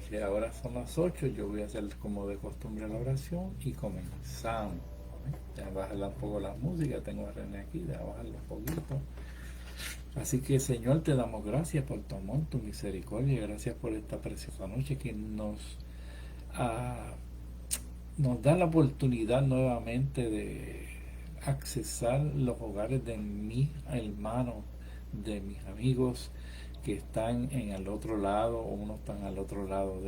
noche. Ahora son las 8, yo voy a hacer como de costumbre la oración y comenzamos. Ya bajarla un poco la música, tengo a René aquí, ya bajarla un poquito. Así que Señor, te damos gracias por tu amor, tu misericordia, gracias por esta preciosa noche que ah, nos da la oportunidad nuevamente de accesar los hogares de mis hermanos, de mis amigos que están en el otro lado, unos están al otro lado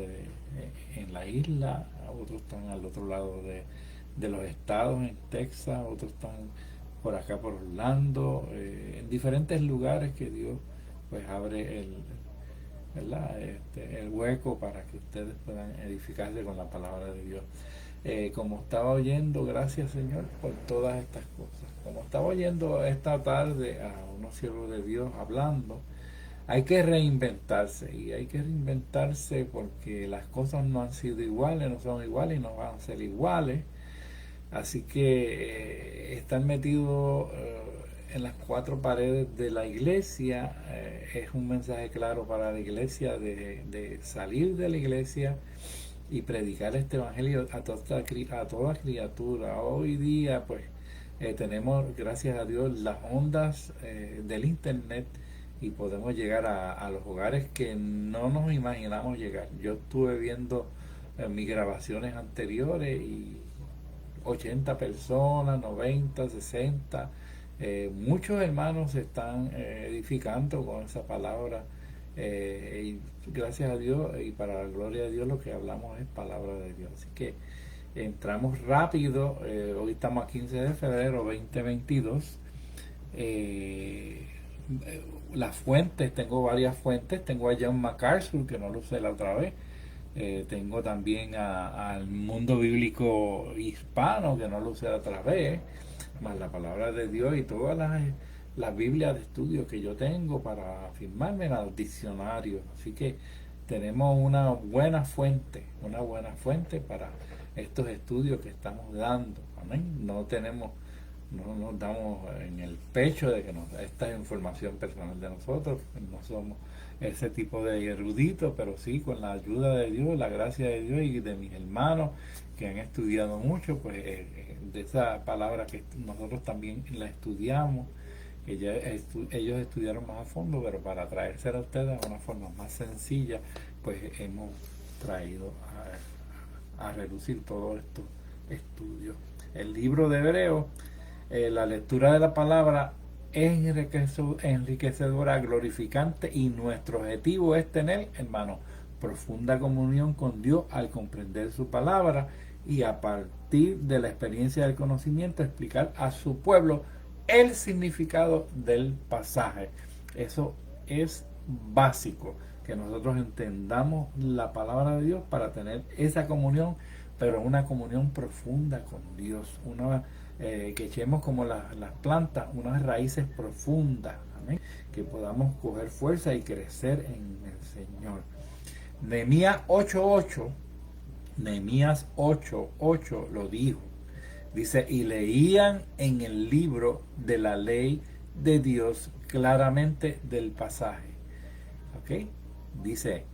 en la isla, otros están al otro lado de los estados, en Texas, otros están por acá por Orlando, en diferentes lugares que Dios pues abre ¿verdad? El hueco para que ustedes puedan edificarse con la palabra de Dios. Como estaba oyendo, gracias Señor por todas estas cosas. Como estaba oyendo esta tarde a unos siervos de Dios hablando, hay que reinventarse y hay que reinventarse porque las cosas no han sido iguales, no son iguales y no van a ser iguales. Así que estar metido en las cuatro paredes de la iglesia es un mensaje claro para la iglesia de salir de la iglesia y predicar este evangelio a toda criatura. Hoy día pues tenemos, gracias a Dios, las ondas del internet y podemos llegar a los hogares que no nos imaginamos llegar. Yo estuve viendo mis grabaciones anteriores y 80 personas, 90, 60. Muchos hermanos se están edificando con esa palabra. Y gracias a Dios y para la gloria de Dios lo que hablamos es palabra de Dios. Así que entramos rápido. Hoy estamos a 15 de febrero 2022. Las fuentes, tengo varias fuentes. Tengo a John MacArthur, que no lo usé la otra vez. Tengo también al mundo bíblico hispano, que no lo usé otra vez, más la palabra de Dios y todas las Biblias de estudio que yo tengo para firmarme en el diccionario. Así que tenemos una buena fuente para estos estudios que estamos dando. Amén. No nos damos en el pecho de que esta es información personal de nosotros, no somos ese tipo de eruditos, pero sí con la ayuda de Dios, la gracia de Dios y de mis hermanos que han estudiado mucho, pues de esa palabra que nosotros también la estudiamos, que ellos estudiaron más a fondo, pero para traérsela a ustedes de una forma más sencilla, pues hemos traído a reducir todos estos estudios. El libro de Hebreos, la lectura de la palabra es enriquecedora, glorificante y nuestro objetivo es tener, hermano, profunda comunión con Dios al comprender su palabra y a partir de la experiencia del conocimiento explicar a su pueblo el significado del pasaje. Eso es básico, que nosotros entendamos la palabra de Dios para tener esa comunión, pero una comunión profunda con Dios, que echemos como las plantas unas raíces profundas, ¿amén? Que podamos coger fuerza y crecer en el Señor. Nehemías 8:8 lo dijo. Dice, y leían en el libro de la ley de Dios claramente del pasaje. ¿Ok? Dice,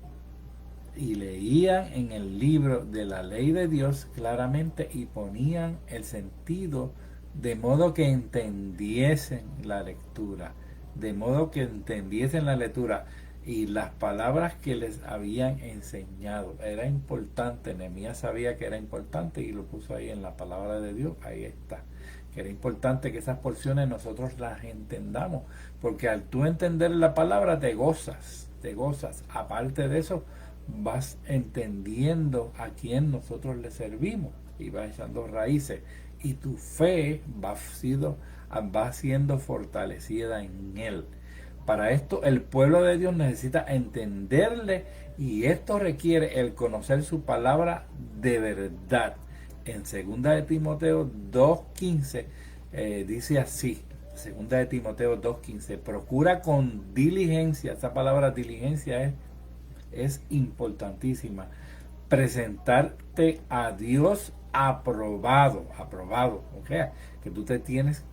y leían en el libro de la ley de Dios claramente y ponían el sentido de modo que entendiesen la lectura, de modo que entendiesen la lectura y las palabras que les habían enseñado. Era importante, Nehemías sabía que era importante y lo puso ahí en la palabra de Dios, ahí está. Que era importante que esas porciones nosotros las entendamos, porque al tú entender la palabra te gozas. Aparte de eso, vas entendiendo a quién nosotros le servimos y vas echando raíces y tu fe va siendo fortalecida en él. Para esto el pueblo de Dios necesita entenderle y esto requiere el conocer su palabra de verdad. En 2 de Timoteo 2:15 dice así, 2 de Timoteo 2:15, procura con diligencia, esa palabra diligencia es importantísima, presentarte a Dios aprobado, ¿ok? Que tú te tienes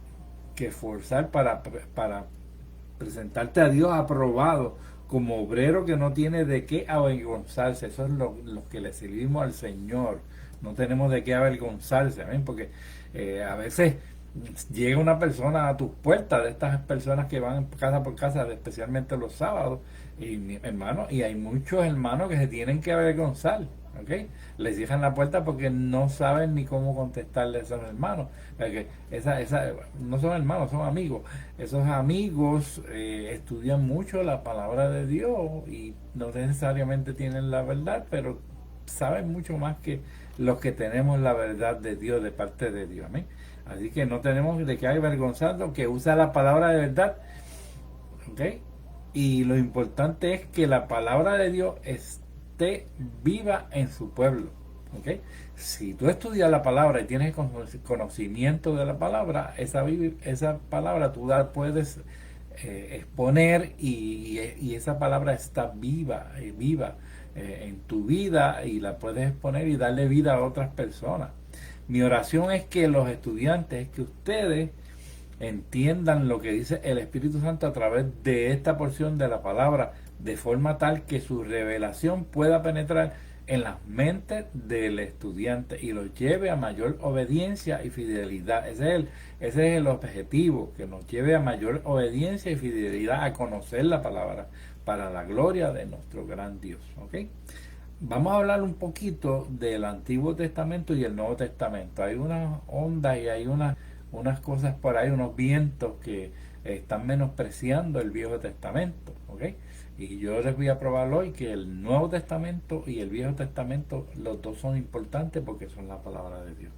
que esforzar para presentarte a Dios aprobado como obrero que no tiene de qué avergonzarse. Eso es lo que le servimos al Señor. No tenemos de qué avergonzarse, amén, porque a veces llega una persona a tus puertas, de estas personas que van casa por casa, especialmente los sábados, y hermano, y hay muchos hermanos que se tienen que avergonzar, ¿ok? Les cierran la puerta porque no saben ni cómo contestarle a esos hermanos, porque no son hermanos, son amigos. Esos amigos estudian mucho la palabra de Dios y no necesariamente tienen la verdad, pero saben mucho más que los que tenemos la verdad de Dios, de parte de Dios, amén. Así que no tenemos de qué avergonzarnos, que usa la palabra de verdad, ¿ok? Y lo importante es que la palabra de Dios esté viva en su pueblo, ¿ok? Si tú estudias la palabra y tienes conocimiento de la palabra, esa palabra tú la puedes exponer y esa palabra está viva en tu vida y la puedes exponer y darle vida a otras personas. Mi oración es que los estudiantes, que ustedes entiendan lo que dice el Espíritu Santo a través de esta porción de la palabra, de forma tal que su revelación pueda penetrar en las mentes del estudiante y lo lleve a mayor obediencia y fidelidad. Ese es el objetivo, que nos lleve a mayor obediencia y fidelidad a conocer la palabra para la gloria de nuestro gran Dios. ¿Ok? Vamos a hablar un poquito del Antiguo Testamento y el Nuevo Testamento. Hay unas ondas y hay unas cosas por ahí, unos vientos que están menospreciando el Viejo Testamento, ¿ok? Y yo les voy a probar hoy que el Nuevo Testamento y el Viejo Testamento, los dos son importantes porque son la palabra de Dios.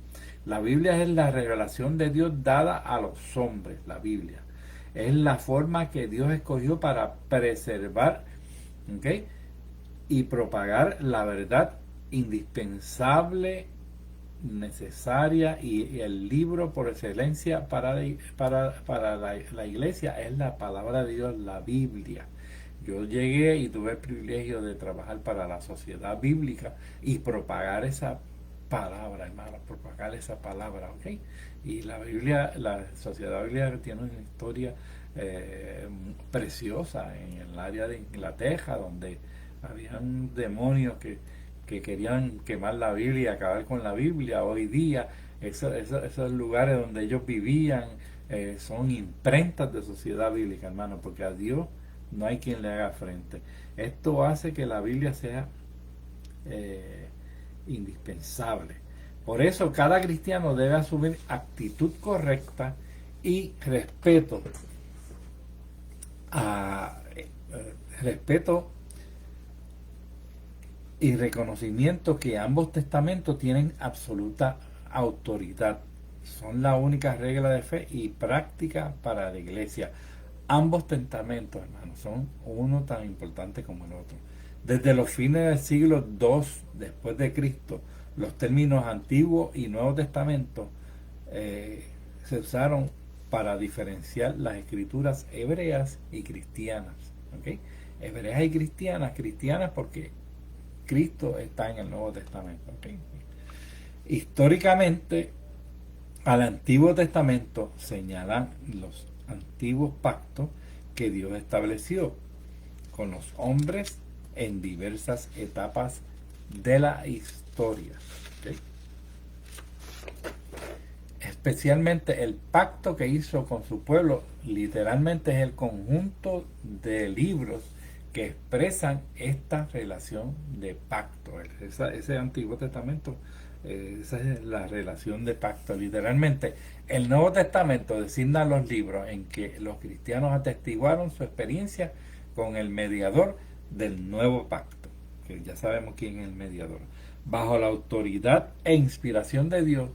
La Biblia es la revelación de Dios dada a los hombres, la Biblia. Es la forma que Dios escogió para preservar, ¿ok?, y propagar la verdad indispensable, necesaria y el libro por excelencia para la iglesia es la palabra de Dios, la Biblia. Yo llegué y tuve el privilegio de trabajar para la Sociedad Bíblica y propagar esa palabra, hermano, propagar esa palabra, ¿ok? Y la Biblia, la Sociedad Bíblica tiene una historia preciosa en el área de Inglaterra, donde habían demonios que querían quemar la Biblia y acabar con la Biblia. Hoy día esos lugares donde ellos vivían son imprentas de sociedad bíblica, hermano, porque a Dios no hay quien le haga frente. Esto hace que la Biblia sea indispensable. Por eso cada cristiano debe asumir actitud correcta y respeto y reconocimiento que ambos testamentos tienen absoluta autoridad. Son la única regla de fe y práctica para la iglesia. Ambos testamentos, hermanos, son uno tan importante como el otro. Desde los fines del siglo II después de Cristo, los términos Antiguo y Nuevo Testamento se usaron para diferenciar las escrituras hebreas y cristianas. ¿Okay? Hebreas y cristianas porque Cristo está en el Nuevo Testamento. ¿Okay? Históricamente, al Antiguo Testamento señalan los antiguos pactos que Dios estableció con los hombres en diversas etapas de la historia. ¿Okay? Especialmente el pacto que hizo con su pueblo, literalmente es el conjunto de libros que expresan esta relación de pacto. Ese Antiguo Testamento, esa es la relación de pacto. Literalmente, el Nuevo Testamento designa los libros en que los cristianos atestiguaron su experiencia con el mediador del nuevo pacto, que ya sabemos quién es el mediador. Bajo la autoridad e inspiración de Dios,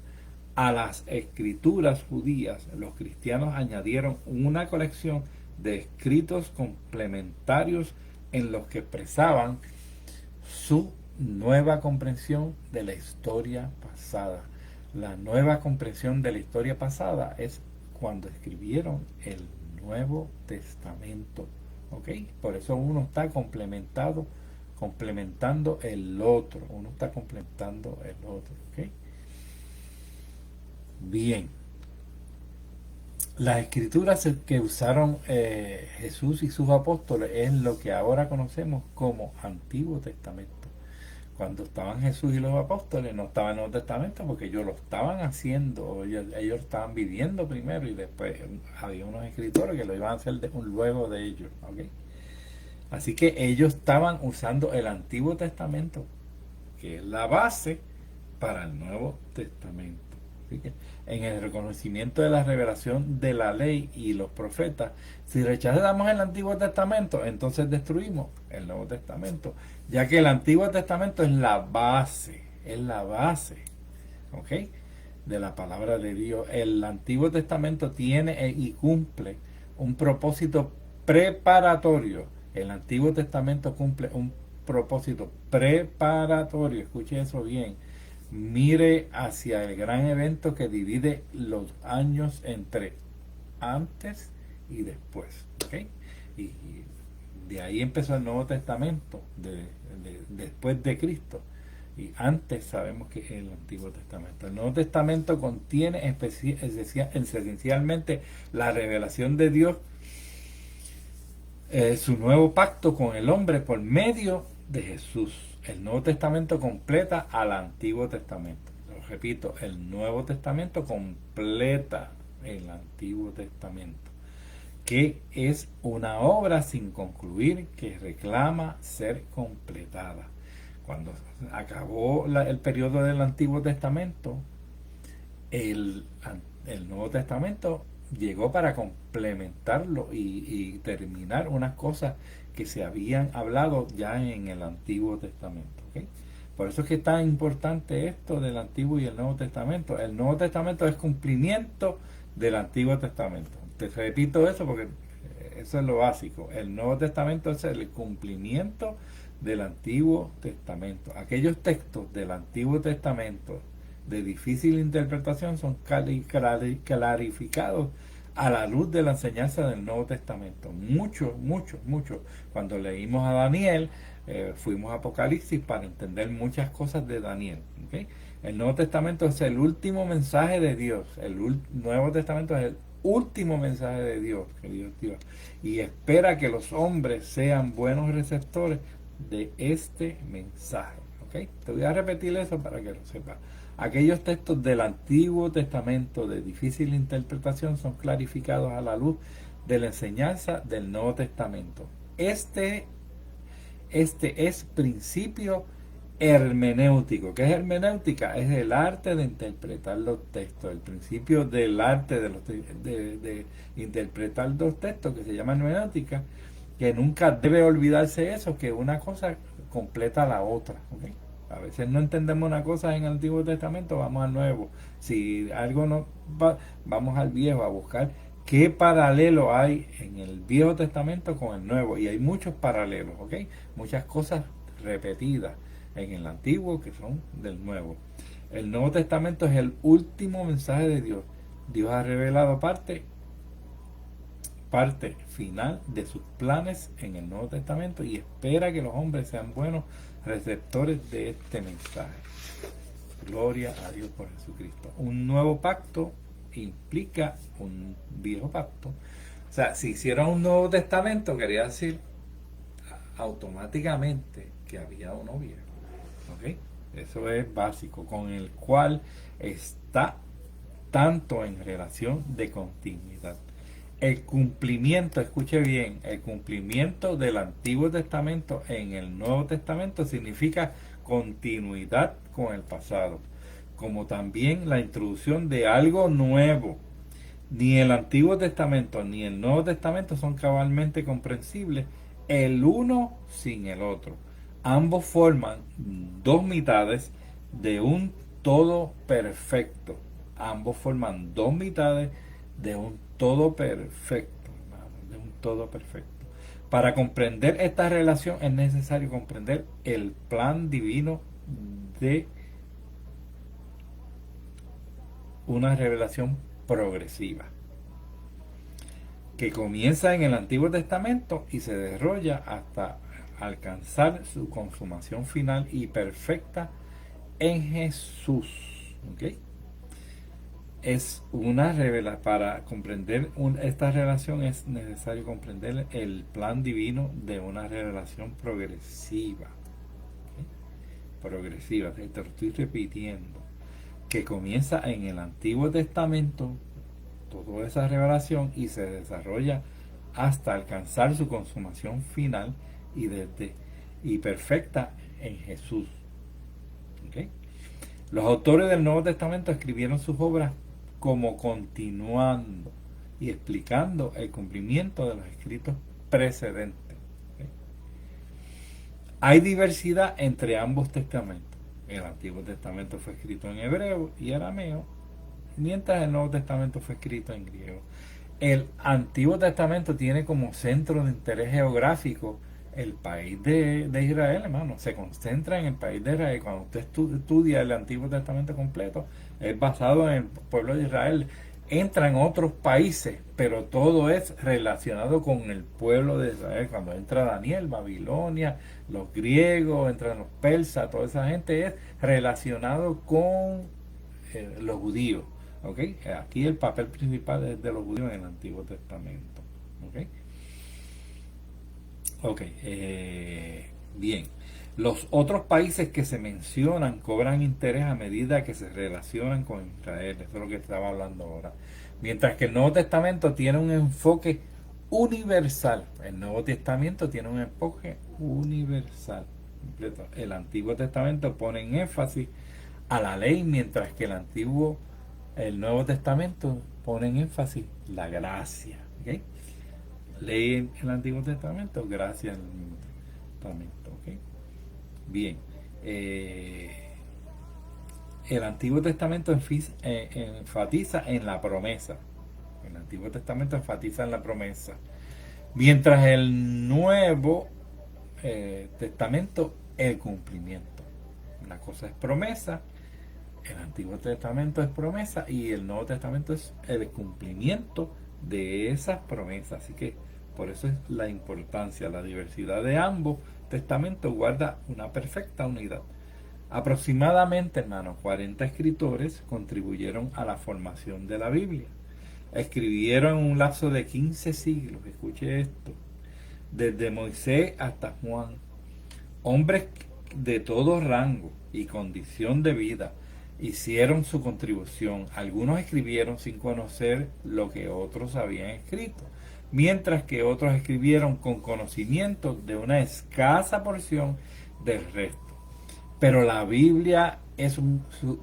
a las escrituras judías, los cristianos añadieron una colección de escritos complementarios en los que expresaban su nueva comprensión de la historia pasada. La nueva comprensión de la historia pasada es cuando escribieron el Nuevo Testamento. ¿Ok? Por eso uno está complementando el otro. Uno está complementando el otro. ¿Ok? Bien. Las escrituras que usaron Jesús y sus apóstoles es lo que ahora conocemos como Antiguo Testamento. Cuando estaban Jesús y los apóstoles, no estaba en el Nuevo Testamento porque ellos lo estaban haciendo, ellos estaban viviendo primero y después había unos escritores que lo iban a hacer luego de ellos. ¿Okay? Así que ellos estaban usando el Antiguo Testamento, que es la base para el Nuevo Testamento. Así que en el reconocimiento de la revelación de la ley y los profetas, si rechazamos el Antiguo Testamento, entonces destruimos el Nuevo Testamento, ya que el Antiguo Testamento es la base, ¿ok? De la palabra de Dios. El Antiguo Testamento tiene y cumple un propósito preparatorio. El Antiguo Testamento cumple un propósito preparatorio, escuche eso bien. Mire hacia el gran evento que divide los años entre antes y después. ¿Okay? Y de ahí empezó el Nuevo Testamento, después de Cristo. Y antes sabemos que es el Antiguo Testamento. El Nuevo Testamento contiene esencialmente la revelación de Dios, su nuevo pacto con el hombre por medio de Jesús. El Nuevo Testamento completa al Antiguo Testamento. Lo repito, el Nuevo Testamento completa el Antiguo Testamento, que es una obra sin concluir que reclama ser completada. Cuando acabó el periodo del Antiguo Testamento, el, el Nuevo Testamento llegó para complementarlo y terminar unas cosas que se habían hablado ya en el Antiguo Testamento. ¿Okay? Por eso es que es tan importante esto del Antiguo y el Nuevo Testamento. El Nuevo Testamento es cumplimiento del Antiguo Testamento. Te repito eso porque eso es lo básico. El Nuevo Testamento es el cumplimiento del Antiguo Testamento. Aquellos textos del Antiguo Testamento de difícil interpretación son clarificados a la luz de la enseñanza del Nuevo Testamento. Mucho. Cuando leímos a Daniel, fuimos a Apocalipsis para entender muchas cosas de Daniel. ¿Okay? El Nuevo Testamento es el último mensaje de Dios. El Nuevo Testamento es el último mensaje de Dios que Dios dio. Y espera que los hombres sean buenos receptores de este mensaje. ¿Okay? Te voy a repetir eso para que lo sepas. Aquellos textos del Antiguo Testamento de difícil interpretación son clarificados a la luz de la enseñanza del Nuevo Testamento. Este es principio hermenéutico. ¿Qué es hermenéutica? Es el arte de interpretar los textos. El principio del arte de interpretar los textos, que se llama hermenéutica, que nunca debe olvidarse eso, que una cosa completa la otra. ¿Okay? A veces no entendemos una cosa en el Antiguo Testamento, vamos al Nuevo. Si algo no va, vamos al Viejo a buscar qué paralelo hay en el Viejo Testamento con el Nuevo. Y hay muchos paralelos, ¿ok? Muchas cosas repetidas en el Antiguo que son del Nuevo. El Nuevo Testamento es el último mensaje de Dios. Dios ha revelado parte final de sus planes en el Nuevo Testamento y espera que los hombres sean buenos receptores de este mensaje. Gloria a Dios por Jesucristo. Un nuevo pacto implica un viejo pacto. O sea, si hiciera un Nuevo Testamento, quería decir automáticamente que había uno viejo. ¿Ok? Eso es básico, con el cual está tanto en relación de continuidad. El cumplimiento, escuche bien, el cumplimiento del Antiguo Testamento en el Nuevo Testamento significa continuidad con el pasado, como también la introducción de algo nuevo. Ni el Antiguo Testamento ni el Nuevo Testamento son cabalmente comprensibles el uno sin el otro. Ambos forman dos mitades de un todo perfecto. Ambos forman dos mitades de un todo perfecto, hermano, de un todo perfecto. Para comprender esta relación es necesario comprender el plan divino de una revelación progresiva que comienza en el Antiguo Testamento y se desarrolla hasta alcanzar su consumación final y perfecta en Jesús. ¿Okay? es una revelación. Para comprender esta relación es necesario comprender el plan divino de una revelación progresiva. ¿Ok? Progresiva, te lo estoy repitiendo, que comienza en el Antiguo Testamento, toda esa revelación, y se desarrolla hasta alcanzar su consumación final y perfecta en Jesús. ¿Ok? Los autores del Nuevo Testamento escribieron sus obras como continuando y explicando el cumplimiento de los escritos precedentes. ¿Ok? Hay diversidad entre ambos testamentos. El Antiguo Testamento fue escrito en hebreo y arameo, mientras el Nuevo Testamento fue escrito en griego. El Antiguo Testamento tiene como centro de interés geográfico el país de Israel, hermano. Se concentra en el país de Israel. Cuando usted estudia el Antiguo Testamento completo, es basado en el pueblo de Israel. Entra en otros países, pero todo es relacionado con el pueblo de Israel. Cuando entra Daniel, Babilonia, los griegos, entran los persas, toda esa gente es relacionado con los judíos. ¿Okay? Aquí el papel principal es de los judíos en el Antiguo Testamento. ¿Okay? Ok, bien. Los otros países que se mencionan cobran interés a medida que se relacionan con Israel. Eso es lo que estaba hablando ahora. Mientras que el Nuevo Testamento tiene un enfoque universal. El Nuevo Testamento tiene un enfoque universal. Completo. El Antiguo Testamento pone en énfasis a la ley, mientras que el Nuevo Testamento pone en énfasis la gracia. ¿Okay? Ley en el Antiguo Testamento, gracia en el Nuevo Testamento. ¿Okay? Bien. El Antiguo Testamento enfatiza en la promesa. El Antiguo Testamento enfatiza en la promesa. Mientras el Nuevo Testamento, el cumplimiento. Una cosa es promesa, el Antiguo Testamento es promesa y el Nuevo Testamento es el cumplimiento de esas promesas. Así que por eso es la importancia, la diversidad de ambos testamentos guarda una perfecta unidad. Aproximadamente, hermanos, 40 escritores contribuyeron a la formación de la Biblia. Escribieron en un lapso de 15 siglos, escuche esto, desde Moisés hasta Juan. Hombres de todo rango y condición de vida hicieron su contribución. Algunos escribieron sin conocer lo que otros habían escrito, mientras que otros escribieron con conocimiento de una escasa porción del resto. Pero la Biblia es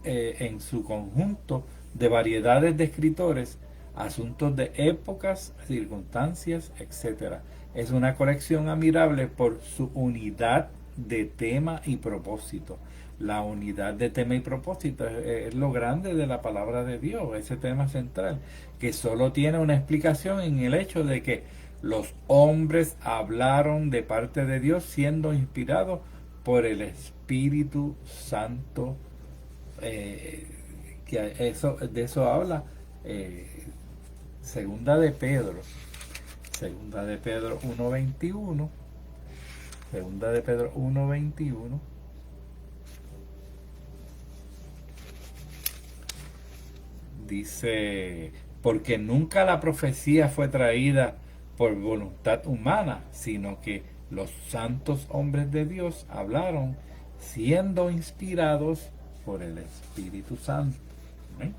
en su conjunto de variedades de escritores, asuntos de épocas, circunstancias, etc. Es una colección admirable por su unidad de tema y propósito. La unidad de tema y propósito es lo grande de la palabra de Dios, ese tema central, que solo tiene una explicación en el hecho de que los hombres hablaron de parte de Dios siendo inspirados por el Espíritu Santo. Que de eso habla segunda de Pedro 1:21. Segunda de Pedro 1:21 dice: porque nunca la profecía fue traída por voluntad humana, sino que los santos hombres de Dios hablaron siendo inspirados por el Espíritu Santo. ¿Eh?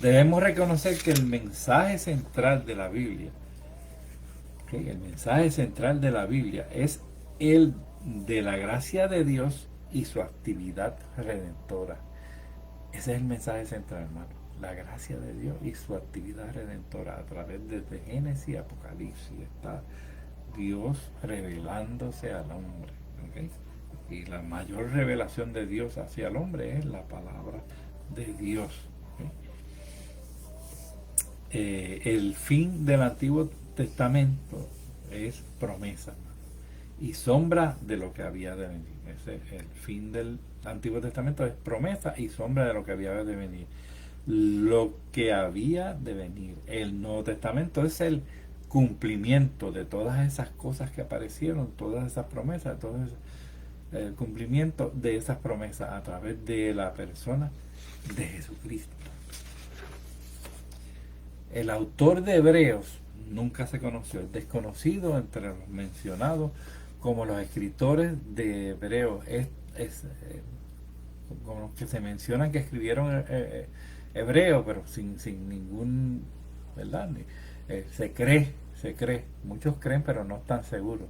Debemos reconocer que el mensaje central de la Biblia, el mensaje central de la Biblia es el de la gracia de Dios y su actividad redentora. Ese es el mensaje central, hermano. La gracia de Dios y su actividad redentora a través de Génesis y Apocalipsis. Está Dios revelándose al hombre. ¿Okay? Y la mayor revelación de Dios hacia el hombre es la palabra de Dios. ¿Okay? El fin del Antiguo Testamento es promesa y sombra de lo que había de venir. El fin del Antiguo Testamento es promesa y sombra de lo que había de venir. Lo que había de venir. El Nuevo Testamento es el cumplimiento de todas esas cosas que aparecieron, todas esas promesas, el cumplimiento de esas promesas a través de la persona de Jesucristo. El autor de Hebreos nunca se conoció, es desconocido entre los mencionados como los escritores de Hebreos. Es como los que se mencionan que escribieron hebreo, pero sin ningún, ¿verdad? Se cree, muchos creen, pero no están seguros,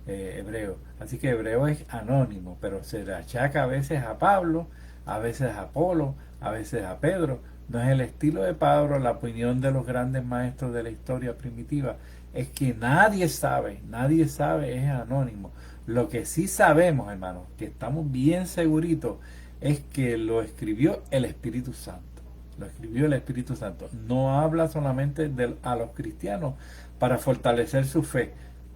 hebreo. Así que hebreo es anónimo, pero se le achaca a veces a Pablo, a veces a Apolo, a veces a Pedro. No es el estilo de Pablo, la opinión de los grandes maestros de la historia primitiva es que nadie sabe, es anónimo. Lo que sí sabemos, hermanos, que estamos bien seguritos, es que lo escribió el Espíritu Santo. Lo escribió el Espíritu Santo. No habla solamente a los cristianos para fortalecer su fe,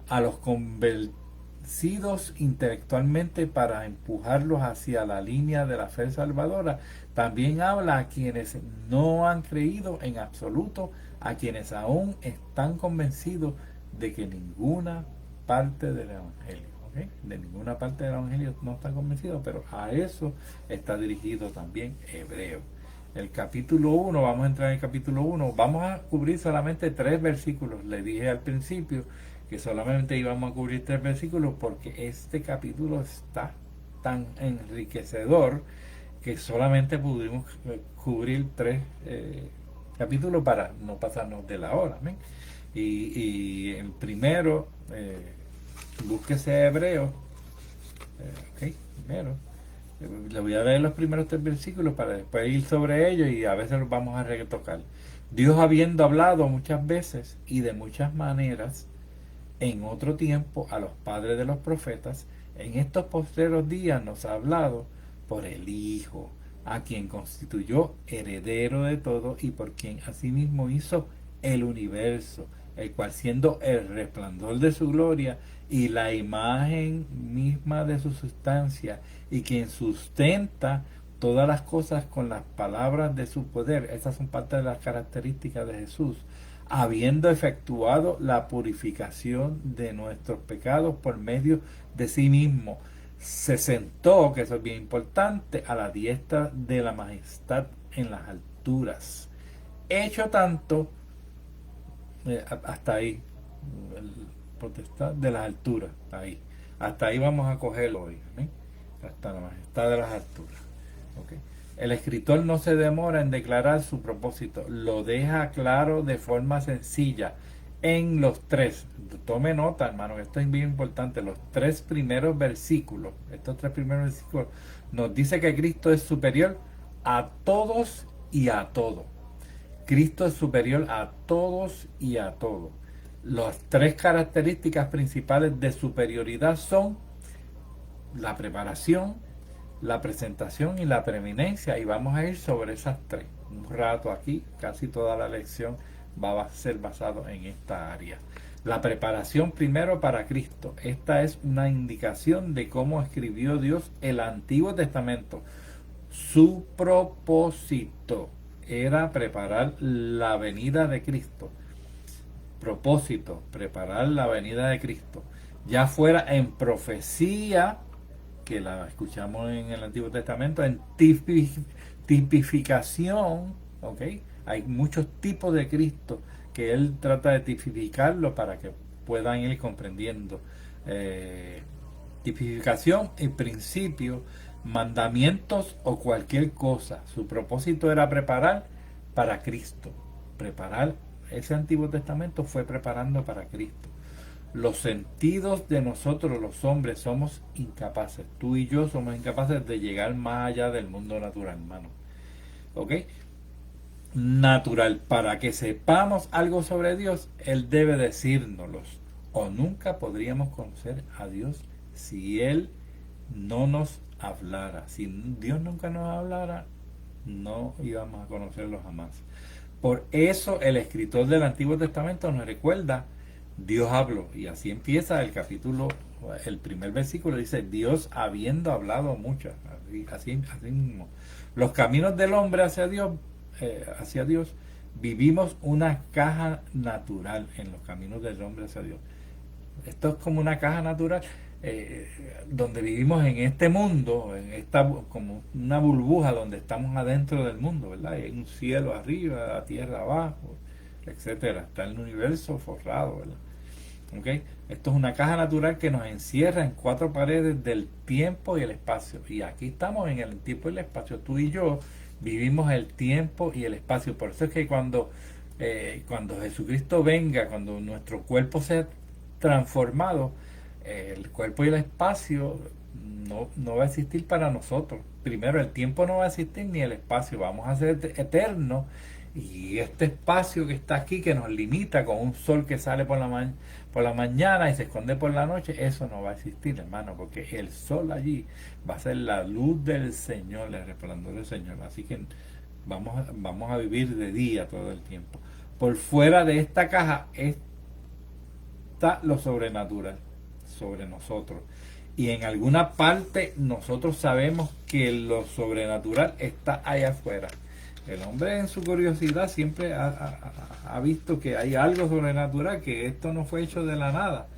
a los convencidos intelectualmente para empujarlos hacia la línea de la fe salvadora. También habla a quienes no han creído en absoluto, a quienes aún están convencidos de que ninguna parte del Evangelio, ¿okay? De ninguna parte del Evangelio no están convencidos, pero a eso está dirigido también Hebreo. El capítulo 1, vamos a entrar en el capítulo 1, vamos a cubrir solamente 3 versículos. Le dije al principio que solamente íbamos a cubrir 3 versículos porque este capítulo está tan enriquecedor que solamente pudimos cubrir 3 capítulos para no pasarnos de la hora. ¿ven? Y el primero, búsquese Hebreo, ok, primero. Le voy a leer los primeros 3 versículos para después ir sobre ellos y a veces los vamos a retocar. Dios, habiendo hablado muchas veces y de muchas maneras en otro tiempo a los padres de los profetas, en estos postreros días nos ha hablado por el Hijo, a quien constituyó heredero de todo y por quien asimismo hizo el universo, el cual siendo el resplandor de su gloria y la imagen misma de su sustancia, y quien sustenta todas las cosas con las palabras de su poder. Esas son parte de las características de Jesús. Habiendo efectuado la purificación de nuestros pecados por medio de sí mismo, se sentó, que eso es bien importante, a la diestra de la majestad en las alturas. Hecho tanto, hasta ahí, el potestad de las alturas, hasta ahí vamos a cogerlo hoy, ¿eh? Hasta la majestad de las alturas. ¿Okay? El escritor no se demora en declarar su propósito, lo deja claro de forma sencilla en los 3. Tome nota, hermano, esto es bien importante. Los 3 primeros versículos, estos 3 primeros versículos, nos dice que Cristo es superior a todos y a todo. Cristo es superior a todos y a todo. Las 3 características principales de superioridad son la preparación, la presentación y la preeminencia, y vamos a ir sobre esas 3 un rato aquí. Casi toda la lección va a ser basado en esta área. La preparación primero para Cristo. Esta es una indicación de cómo escribió Dios el Antiguo Testamento. Su propósito era preparar la venida de Cristo. Propósito, preparar la venida de Cristo, ya fuera en profecía, que la escuchamos en el Antiguo Testamento, en tipificación, ¿ok? Hay muchos tipos de Cristo que él trata de tipificarlo para que puedan ir comprendiendo. Tipificación y principio, mandamientos o cualquier cosa. Su propósito era preparar para Cristo. Preparar, ese Antiguo Testamento fue preparando para Cristo. Los sentidos de nosotros los hombres somos incapaces. Tú y yo somos incapaces de llegar más allá del mundo natural, hermano. ¿Ok? Natural. Para que sepamos algo sobre Dios, Él debe decírnoslos. O nunca podríamos conocer a Dios si Él no nos hablara. Si Dios nunca nos hablara, no íbamos a conocerlo jamás. Por eso el escritor del Antiguo Testamento nos recuerda: Dios habló, y así empieza el capítulo, el primer versículo dice: Dios habiendo hablado mucho, así mismo. Los caminos del hombre hacia Dios, vivimos una caja natural en los caminos del hombre hacia Dios. Esto es como una caja natural, donde vivimos en este mundo, como una burbuja donde estamos adentro del mundo, ¿verdad? Hay un cielo arriba, la tierra abajo, etcétera. Está el universo forrado, ¿verdad? ¿Okay? Esto es una caja natural que nos encierra en cuatro paredes del tiempo y el espacio. Y aquí estamos en el tiempo y el espacio. Tú y yo vivimos el tiempo y el espacio. Por eso es que cuando Jesucristo venga, cuando nuestro cuerpo sea transformado, el cuerpo y el espacio no va a existir para nosotros. Primero, el tiempo no va a existir ni el espacio. Vamos a ser eternos. Y este espacio que está aquí, que nos limita con un sol que sale por la mañana y se esconde por la noche, eso no va a existir, hermano, porque el sol allí va a ser la luz del Señor, el resplandor del Señor. Así que vamos a vivir de día todo el tiempo. Por fuera de esta caja está lo sobrenatural sobre nosotros. Y en alguna parte nosotros sabemos que lo sobrenatural está allá afuera. El hombre en su curiosidad siempre ha visto que hay algo sobrenatural, que esto no fue hecho de la nada.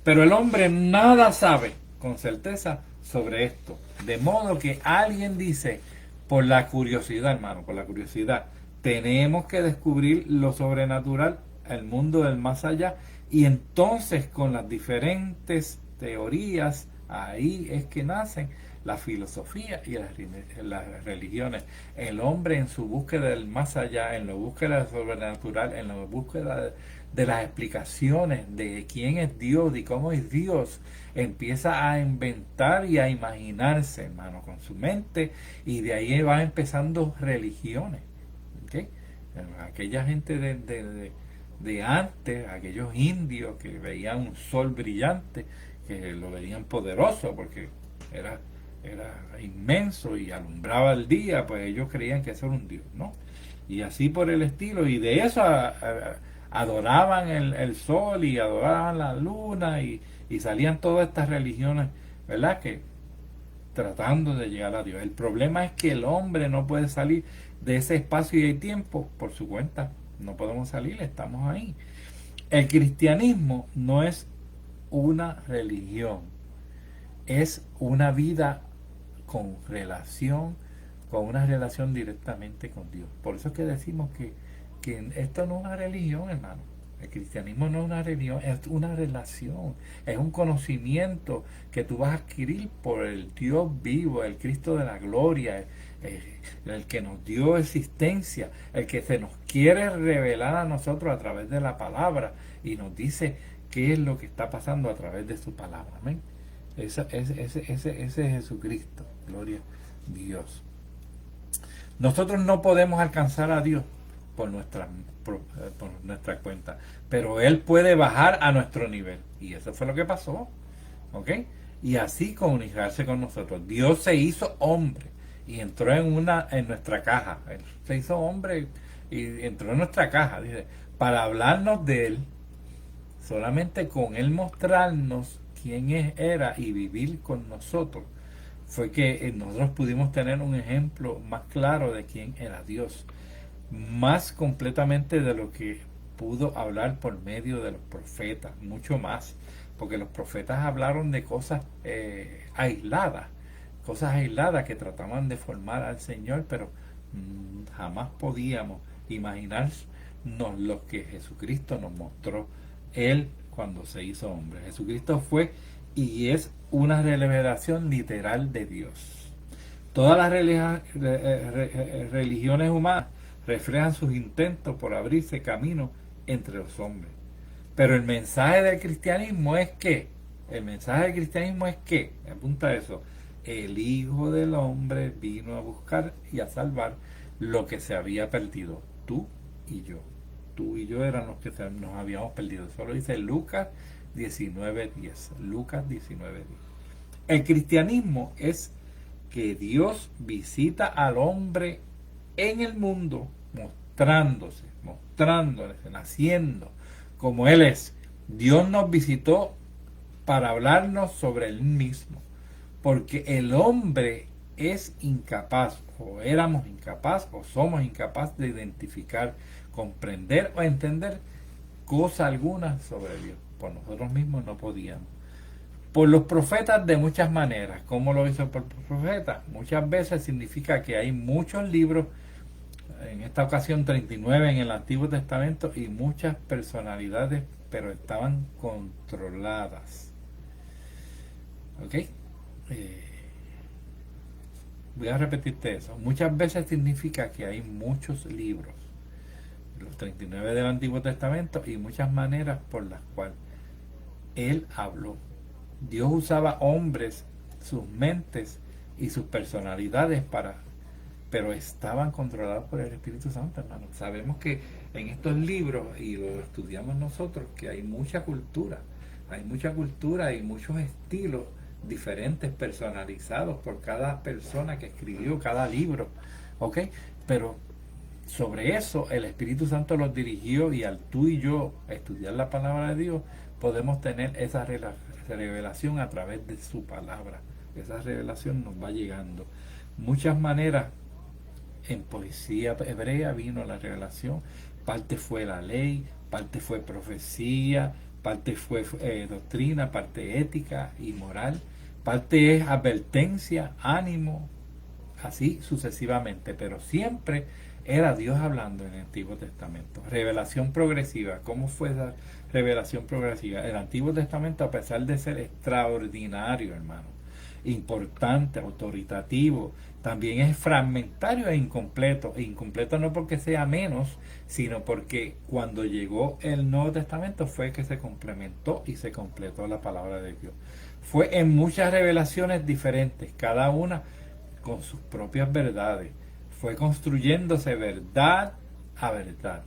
Pero el hombre nada sabe con certeza sobre esto. De modo que alguien dice, por la curiosidad, hermano, por la curiosidad, tenemos que descubrir lo sobrenatural, el mundo del más allá, y entonces con las diferentes teorías, ahí es que nacen la filosofía y las religiones. El hombre en su búsqueda del más allá, en la búsqueda del sobrenatural, en la búsqueda de las explicaciones de quién es Dios y cómo es Dios, empieza a inventar y a imaginarse, hermano, con su mente, y de ahí van empezando religiones. ¿Okay? Aquella gente de antes, aquellos indios que veían un sol brillante, que lo veían poderoso porque era inmenso y alumbraba el día, pues ellos creían que eso era un dios, ¿no? Y así por el estilo, y de eso adoraban el sol y adoraban la luna, y salían todas estas religiones, ¿verdad? Que tratando de llegar a Dios. El problema es que el hombre no puede salir de ese espacio y tiempo por su cuenta. No podemos salir, estamos ahí. El cristianismo no es una religión, es una vida con una relación directamente con Dios. Por eso es que decimos que esto no es una religión, hermano. El cristianismo no es una religión, es una relación, es un conocimiento que tú vas a adquirir por el Dios vivo, el Cristo de la gloria, el que nos dio existencia, el que se nos quiere revelar a nosotros a través de la palabra y nos dice qué es lo que está pasando a través de su palabra. Amén. Ese es Jesucristo, gloria a Dios. Nosotros no podemos alcanzar a Dios por nuestra cuenta, pero Él puede bajar a nuestro nivel, y eso fue lo que pasó, ¿ok? Y así comunicarse con nosotros. Dios se hizo hombre y entró en nuestra caja. Él se hizo hombre y entró en nuestra caja, dice, para hablarnos de Él, solamente con Él mostrarnos quién era y vivir con nosotros, fue que nosotros pudimos tener un ejemplo más claro de quién era Dios, más completamente de lo que pudo hablar por medio de los profetas, mucho más, porque los profetas hablaron de cosas aisladas que trataban de formar al Señor, pero jamás podíamos imaginarnos lo que Jesucristo nos mostró, Él cuando se hizo hombre. Jesucristo fue y es una revelación literal de Dios. Todas las religiones humanas reflejan sus intentos por abrirse camino entre los hombres. Pero el mensaje del cristianismo es que, apunta eso, el Hijo del Hombre vino a buscar y a salvar lo que se había perdido. Tú y yo. Tú y yo eran los que nos habíamos perdido. Eso lo dice Lucas 19:10. Lucas 19:10. El cristianismo es que Dios visita al hombre en el mundo, mostrándose, naciendo como Él es. Dios nos visitó para hablarnos sobre Él mismo, porque el hombre es incapaz, o éramos incapaz, o somos incapaces de identificar, comprender o entender cosa alguna sobre Dios. Por nosotros mismos no podíamos. Por los profetas de muchas maneras. ¿Cómo lo hizo por los profetas? Muchas veces significa que hay muchos libros en esta ocasión 39 en el Antiguo Testamento, y muchas personalidades, pero estaban controladas. ¿Ok? Voy a repetirte eso. Muchas veces significa que hay muchos libros, los 39 del Antiguo Testamento, y muchas maneras por las cuales Él habló. Dios usaba hombres, sus mentes y sus personalidades pero estaban controlados por el Espíritu Santo, hermano. Sabemos que en estos libros, y lo estudiamos nosotros, que hay mucha cultura y muchos estilos diferentes, personalizados por cada persona que escribió cada libro, ¿ok? Pero sobre eso el Espíritu Santo los dirigió, y al tú y yo estudiar la palabra de Dios podemos tener esa revelación a través de su palabra. Esa revelación nos va llegando. Muchas maneras. En poesía hebrea vino la revelación. Parte fue la ley, parte fue profecía, parte fue doctrina, parte ética y moral, parte es advertencia, ánimo, así sucesivamente, pero siempre era Dios hablando en el Antiguo Testamento. Revelación progresiva. ¿Cómo fue esa revelación progresiva? El Antiguo Testamento, a pesar de ser extraordinario, hermano, importante, autoritativo, también es fragmentario e incompleto. E incompleto no porque sea menos, sino porque cuando llegó el Nuevo Testamento fue que se complementó y se completó la palabra de Dios. Fue en muchas revelaciones diferentes, cada una con sus propias verdades. Fue construyéndose verdad a verdad.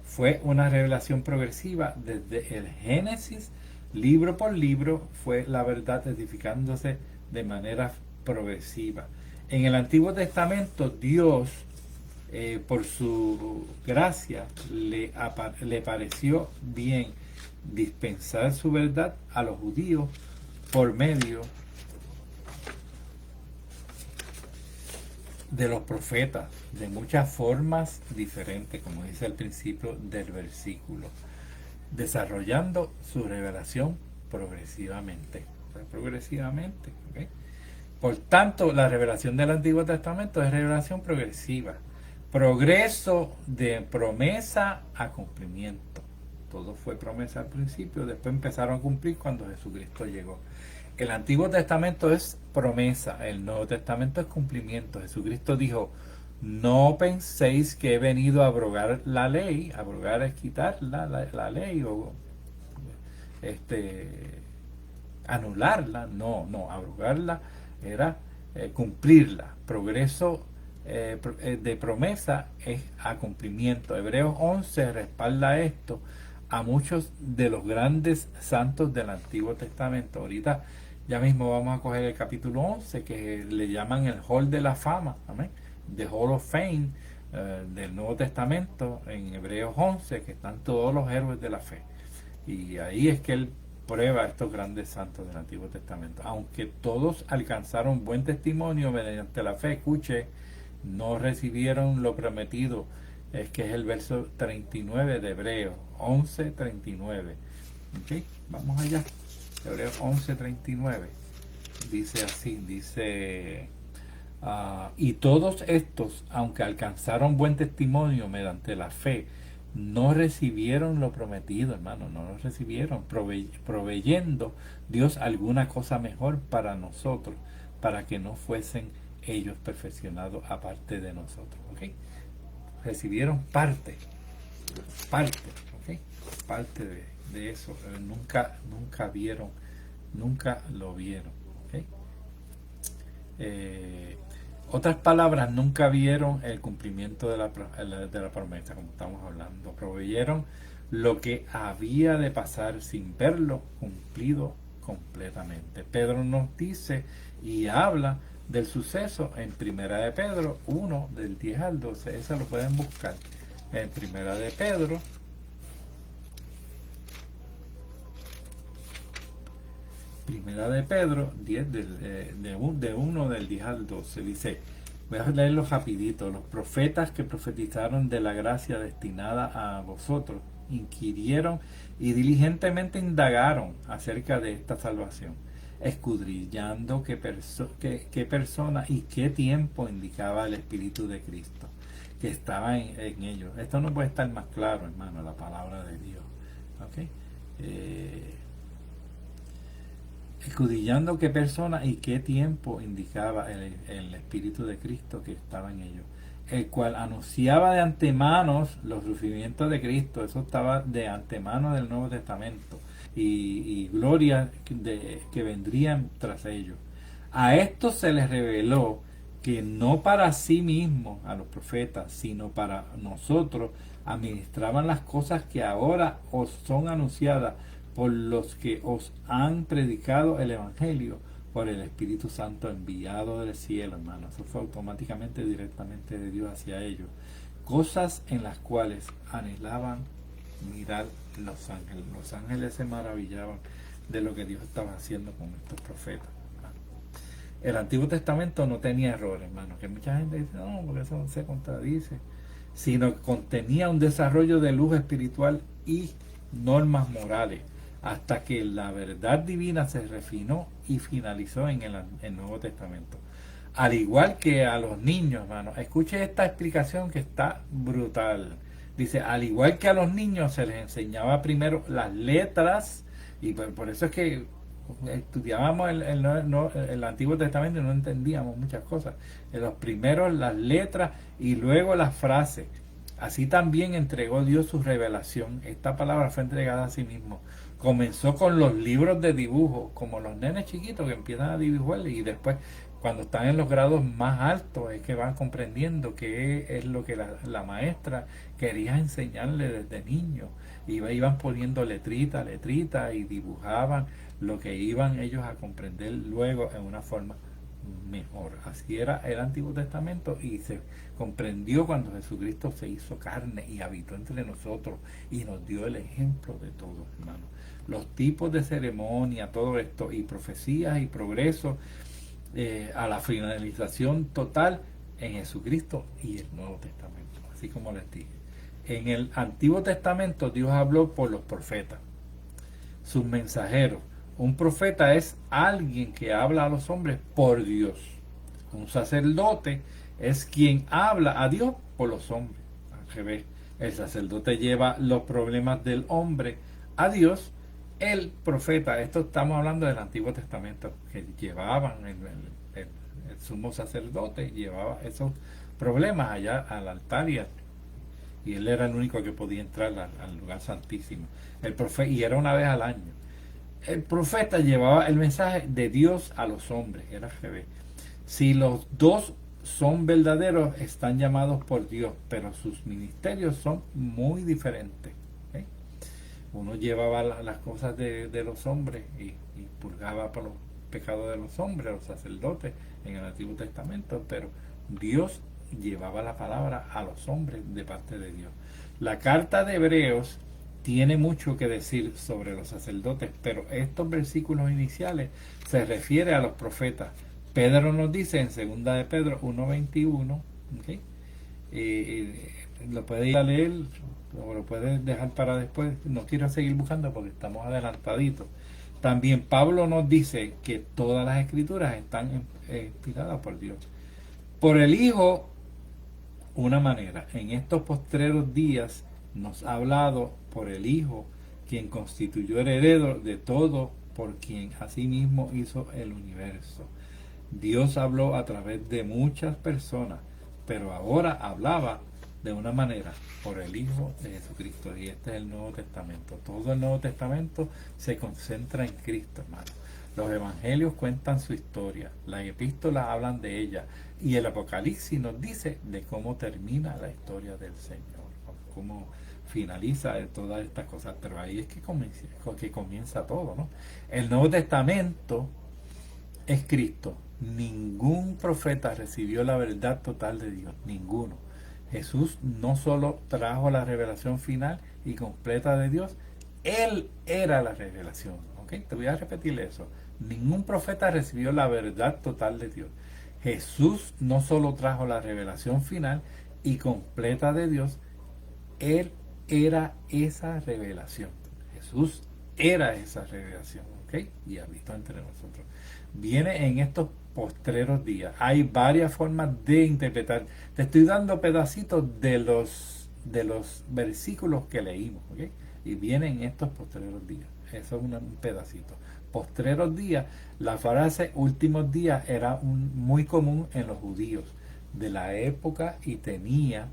Fue una revelación progresiva desde el Génesis, libro por libro, fue la verdad edificándose de manera progresiva. En el Antiguo Testamento, Dios, por su gracia, le pareció bien dispensar su verdad a los judíos por medio de los profetas, de muchas formas diferentes, como dice al principio del versículo, desarrollando su revelación progresivamente. Progresivamente, ¿okay? Por tanto, la revelación del Antiguo Testamento es revelación progresiva, progreso de promesa a cumplimiento. Todo fue promesa al principio, después empezaron a cumplir cuando Jesucristo llegó. El Antiguo Testamento es promesa, el Nuevo Testamento es cumplimiento. Jesucristo dijo: no penséis que he venido a abrogar la ley. Abrogar es quitar la ley o anularla. No, abrogarla era cumplirla. Progreso de promesa es a cumplimiento. Hebreos 11 respalda esto a muchos de los grandes santos del Antiguo Testamento. Ahorita ya mismo vamos a coger el capítulo 11, que le llaman el Hall de la Fama, amén, The Hall of Fame del Nuevo Testamento, en Hebreos 11, que están todos los héroes de la fe. Y ahí es que él prueba a estos grandes santos del Antiguo Testamento. Aunque todos alcanzaron buen testimonio mediante la fe, escuche, no recibieron lo prometido. Es que es el verso 39 de Hebreos 11:39. ¿Okay? Vamos allá. Hebreos 11:39. Dice así, dice: y todos estos, aunque alcanzaron buen testimonio mediante la fe, no recibieron lo prometido, hermano, no lo recibieron, proveyendo Dios alguna cosa mejor para nosotros, para que no fuesen ellos perfeccionados aparte de nosotros. ¿Okay? Recibieron parte, ¿okay? Parte de eso, nunca lo vieron. ¿Okay? Otras palabras, nunca vieron el cumplimiento de la promesa, como estamos hablando. Proveyeron lo que había de pasar sin verlo cumplido completamente. Pedro nos dice y habla del suceso en Primera de Pedro 1, del 10 al 12. Eso lo pueden buscar en Primera de Pedro. Primera de Pedro 10 de 1 del 10 al 12. Dice, voy a leerlo rapidito: los profetas que profetizaron de la gracia destinada a vosotros inquirieron y diligentemente indagaron acerca de esta salvación, escudriñando qué persona y qué tiempo indicaba el Espíritu de Cristo, que estaba en ellos. Esto no puede estar más claro, hermano, la palabra de Dios. ¿Ok? Escudillando qué persona y qué tiempo indicaba el Espíritu de Cristo que estaba en ellos, el cual anunciaba de antemano los sufrimientos de Cristo. Eso estaba de antemano del Nuevo Testamento, y gloria que vendrían tras ellos. A esto se les reveló que no para sí mismos, a los profetas, sino para nosotros, administraban las cosas que ahora os son anunciadas por los que os han predicado el Evangelio por el Espíritu Santo enviado del cielo, hermano. Eso fue automáticamente, directamente de Dios hacia ellos. Cosas en las cuales anhelaban mirar los ángeles. Los ángeles se maravillaban de lo que Dios estaba haciendo con estos profetas. El Antiguo Testamento no tenía errores, hermano, que mucha gente dice, no, porque eso se contradice, sino que contenía un desarrollo de luz espiritual y normas morales, hasta que la verdad divina se refinó y finalizó en el Nuevo Testamento. Al igual que a los niños, hermano, escuche esta explicación que está brutal. Dice, al igual que a los niños se les enseñaba primero las letras, y por eso es que estudiábamos el Antiguo Testamento y no entendíamos muchas cosas. En los primeros las letras y luego las frases. Así también entregó Dios su revelación. Esta palabra fue entregada a sí mismo. Comenzó con los libros de dibujo, como los nenes chiquitos que empiezan a dibujar, y después, cuando están en los grados más altos, es que van comprendiendo qué es lo que la maestra quería enseñarle desde niño. Iban poniendo letrita y dibujaban lo que iban ellos a comprender luego en una forma mejor. Así era el Antiguo Testamento, y se comprendió cuando Jesucristo se hizo carne y habitó entre nosotros y nos dio el ejemplo de todo, hermano. Los tipos de ceremonia, todo esto, y profecías y progreso, a la finalización total en Jesucristo y el Nuevo Testamento. Así como les dije, en el Antiguo Testamento Dios habló por los profetas, sus mensajeros. Un profeta es alguien que habla a los hombres por Dios. Un sacerdote es quien habla a Dios por los hombres. Al revés, el sacerdote lleva los problemas del hombre a Dios. El profeta, esto estamos hablando del Antiguo Testamento, que llevaban el sumo sacerdote, llevaba esos problemas allá al altar, y él era el único que podía entrar al lugar santísimo. El profeta, y era una vez al año. El profeta llevaba el mensaje de Dios a los hombres, era al revés. Si los dos son verdaderos, están llamados por Dios, pero sus ministerios son muy diferentes. Uno llevaba las cosas de los hombres y purgaba por los pecados de los hombres, los sacerdotes en el Antiguo Testamento, pero Dios llevaba la palabra a los hombres de parte de Dios. La carta de Hebreos tiene mucho que decir sobre los sacerdotes, pero estos versículos iniciales se refiere a los profetas. Pedro nos dice en 2 de Pedro 1:21, ¿okay? Lo puede ir a leer o lo puedes dejar para después. No quiero seguir buscando porque estamos adelantaditos. También Pablo nos dice que todas las escrituras están inspiradas por Dios. Por el Hijo, una manera. En estos postreros días nos ha hablado por el Hijo, quien constituyó heredero de todo, por quien asimismo hizo el universo. Dios habló a través de muchas personas, pero ahora hablaba de una manera por el Hijo de Jesucristo, y este es el Nuevo Testamento. Todo el Nuevo Testamento se concentra en Cristo, hermano. Los evangelios cuentan su historia, las epístolas hablan de ella, y el Apocalipsis nos dice de cómo termina la historia del Señor, cómo finaliza todas estas cosas, pero ahí es que comienza todo, ¿no? El Nuevo Testamento es Cristo. Ningún profeta recibió la verdad total de Dios, ninguno. Jesús no solo trajo la revelación final y completa de Dios, Él era la revelación. ¿Ok? Te voy a repetir eso. Ningún profeta recibió la verdad total de Dios. Jesús no solo trajo la revelación final y completa de Dios, Él era esa revelación. Jesús era esa revelación. ¿Ok? Y habitó entre nosotros. Viene en estos postreros días. Hay varias formas de interpretar. Te estoy dando pedacitos de los versículos que leímos, ¿ok? Y vienen estos postreros días. Eso es un pedacito. Postreros días, la frase últimos días era muy común en los judíos de la época y tenía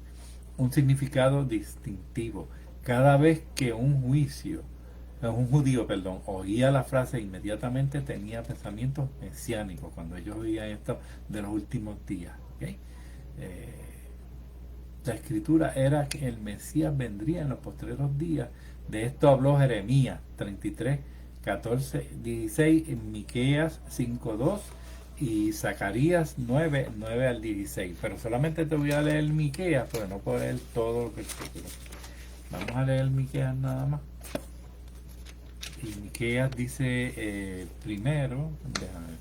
un significado distintivo. Cada vez que un judío, perdón, oía la frase, inmediatamente tenía pensamientos mesiánicos cuando ellos oían esto de los últimos días. ¿Okay? La escritura era que el Mesías vendría en los postreros días. De esto habló Jeremías 33, 14, 16, en Miqueas 5:2 y Zacarías 9, 9 al 16. Pero solamente te voy a leer Miqueas, porque no puedo leer todo lo que vamos a leer Miqueas nada más. Y Miqueas dice primero, déjame ver,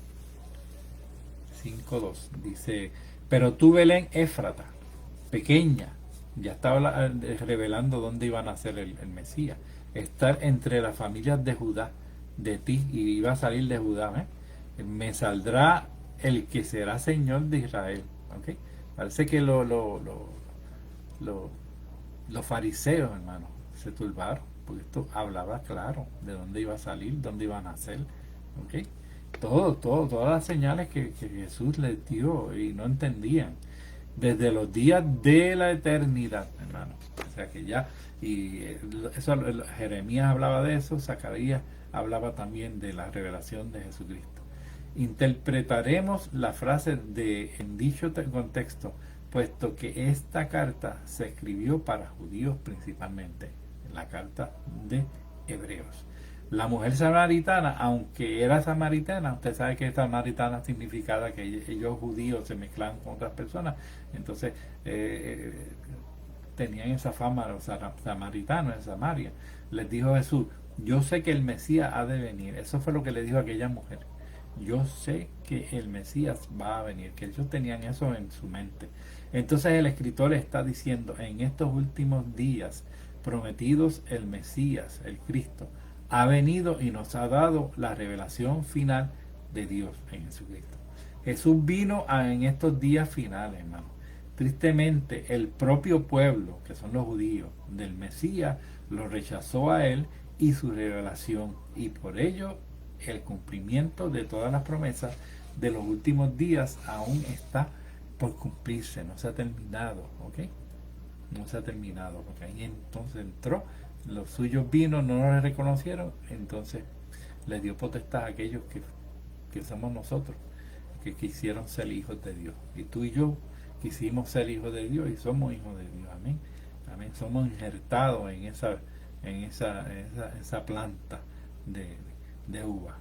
5:2, dice, pero tú Belén Éfrata, pequeña, ya estaba revelando dónde iba a nacer el Mesías, estar entre las familias de Judá, de ti, y iba a salir de Judá, me saldrá el que será Señor de Israel. ¿Okay? Parece que los fariseos, hermano, se turbaron, porque esto hablaba claro de dónde iba a salir, dónde iba a nacer. ¿Okay? Todas las señales que Jesús les dio y no entendían. Desde los días de la eternidad, hermano. O sea que ya, y eso Jeremías hablaba de eso, Zacarías hablaba también de la revelación de Jesucristo. Interpretaremos la frase en dicho contexto, puesto que esta carta se escribió para judíos principalmente, la carta de Hebreos. La mujer samaritana, aunque era samaritana, usted sabe que samaritana significaba que ellos judíos se mezclaban con otras personas, entonces tenían esa fama los samaritanos en Samaria. Les dijo Jesús, yo sé que el Mesías ha de venir. Eso fue lo que le dijo a aquella mujer. Yo sé que el Mesías va a venir, que ellos tenían eso en su mente. Entonces el escritor está diciendo, en estos últimos días prometidos, el Mesías, el Cristo, ha venido y nos ha dado la revelación final de Dios en Jesucristo. Jesús vino en estos días finales, hermano. Tristemente, el propio pueblo, que son los judíos, del Mesías, lo rechazó a él y su revelación, y por ello el cumplimiento de todas las promesas de los últimos días aún está por cumplirse, no se ha terminado, ¿ok? No se ha terminado, porque ahí entonces entró, los suyos vino, no nos reconocieron, entonces le dio potestad a aquellos que somos nosotros, que quisieron ser hijos de Dios. Y tú y yo quisimos ser hijos de Dios y somos hijos de Dios, amén. Amén. Somos injertados en esa planta de uva.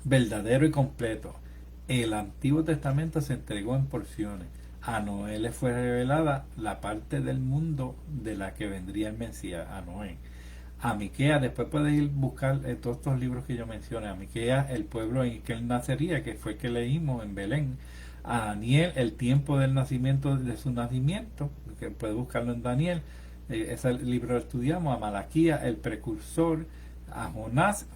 Verdadero y completo. El Antiguo Testamento se entregó en porciones. A Noé le fue revelada la parte del mundo de la que vendría el Mesías, a Noé. A Miqueas, después puedes ir a buscar todos estos libros que yo mencioné. A Miqueas, el pueblo en que él nacería, que fue que leímos en Belén. A Daniel, el tiempo del nacimiento, de su nacimiento, que puedes buscarlo en Daniel, ese libro lo estudiamos. A Malaquías, el precursor. A Jonás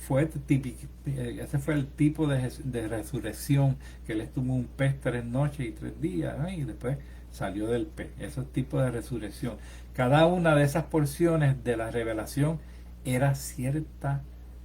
ese fue el tipo de resurrección, que él estuvo un pez 3 noches y 3 días, ¿no? Y después salió del pez. Esos tipos de resurrección, cada una de esas porciones de la revelación era cierta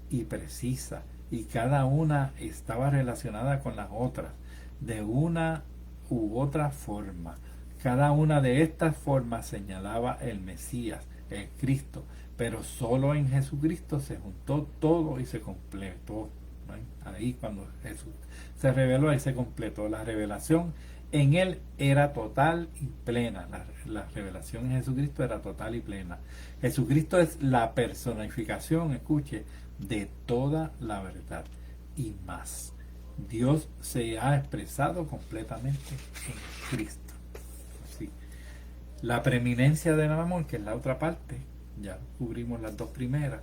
y precisa, y cada una estaba relacionada con las otras de una u otra forma. Cada una de estas formas señalaba el Mesías, el Cristo, pero solo en Jesucristo se juntó todo y se completó. ¿No? Ahí cuando Jesús se reveló, ahí se completó. La revelación en él era total y plena. La revelación en Jesucristo era total y plena. Jesucristo es la personificación, escuche, de toda la verdad y más. Dios se ha expresado completamente en Cristo. Así. La preeminencia del amor, que es la otra parte, ya cubrimos las dos primeras,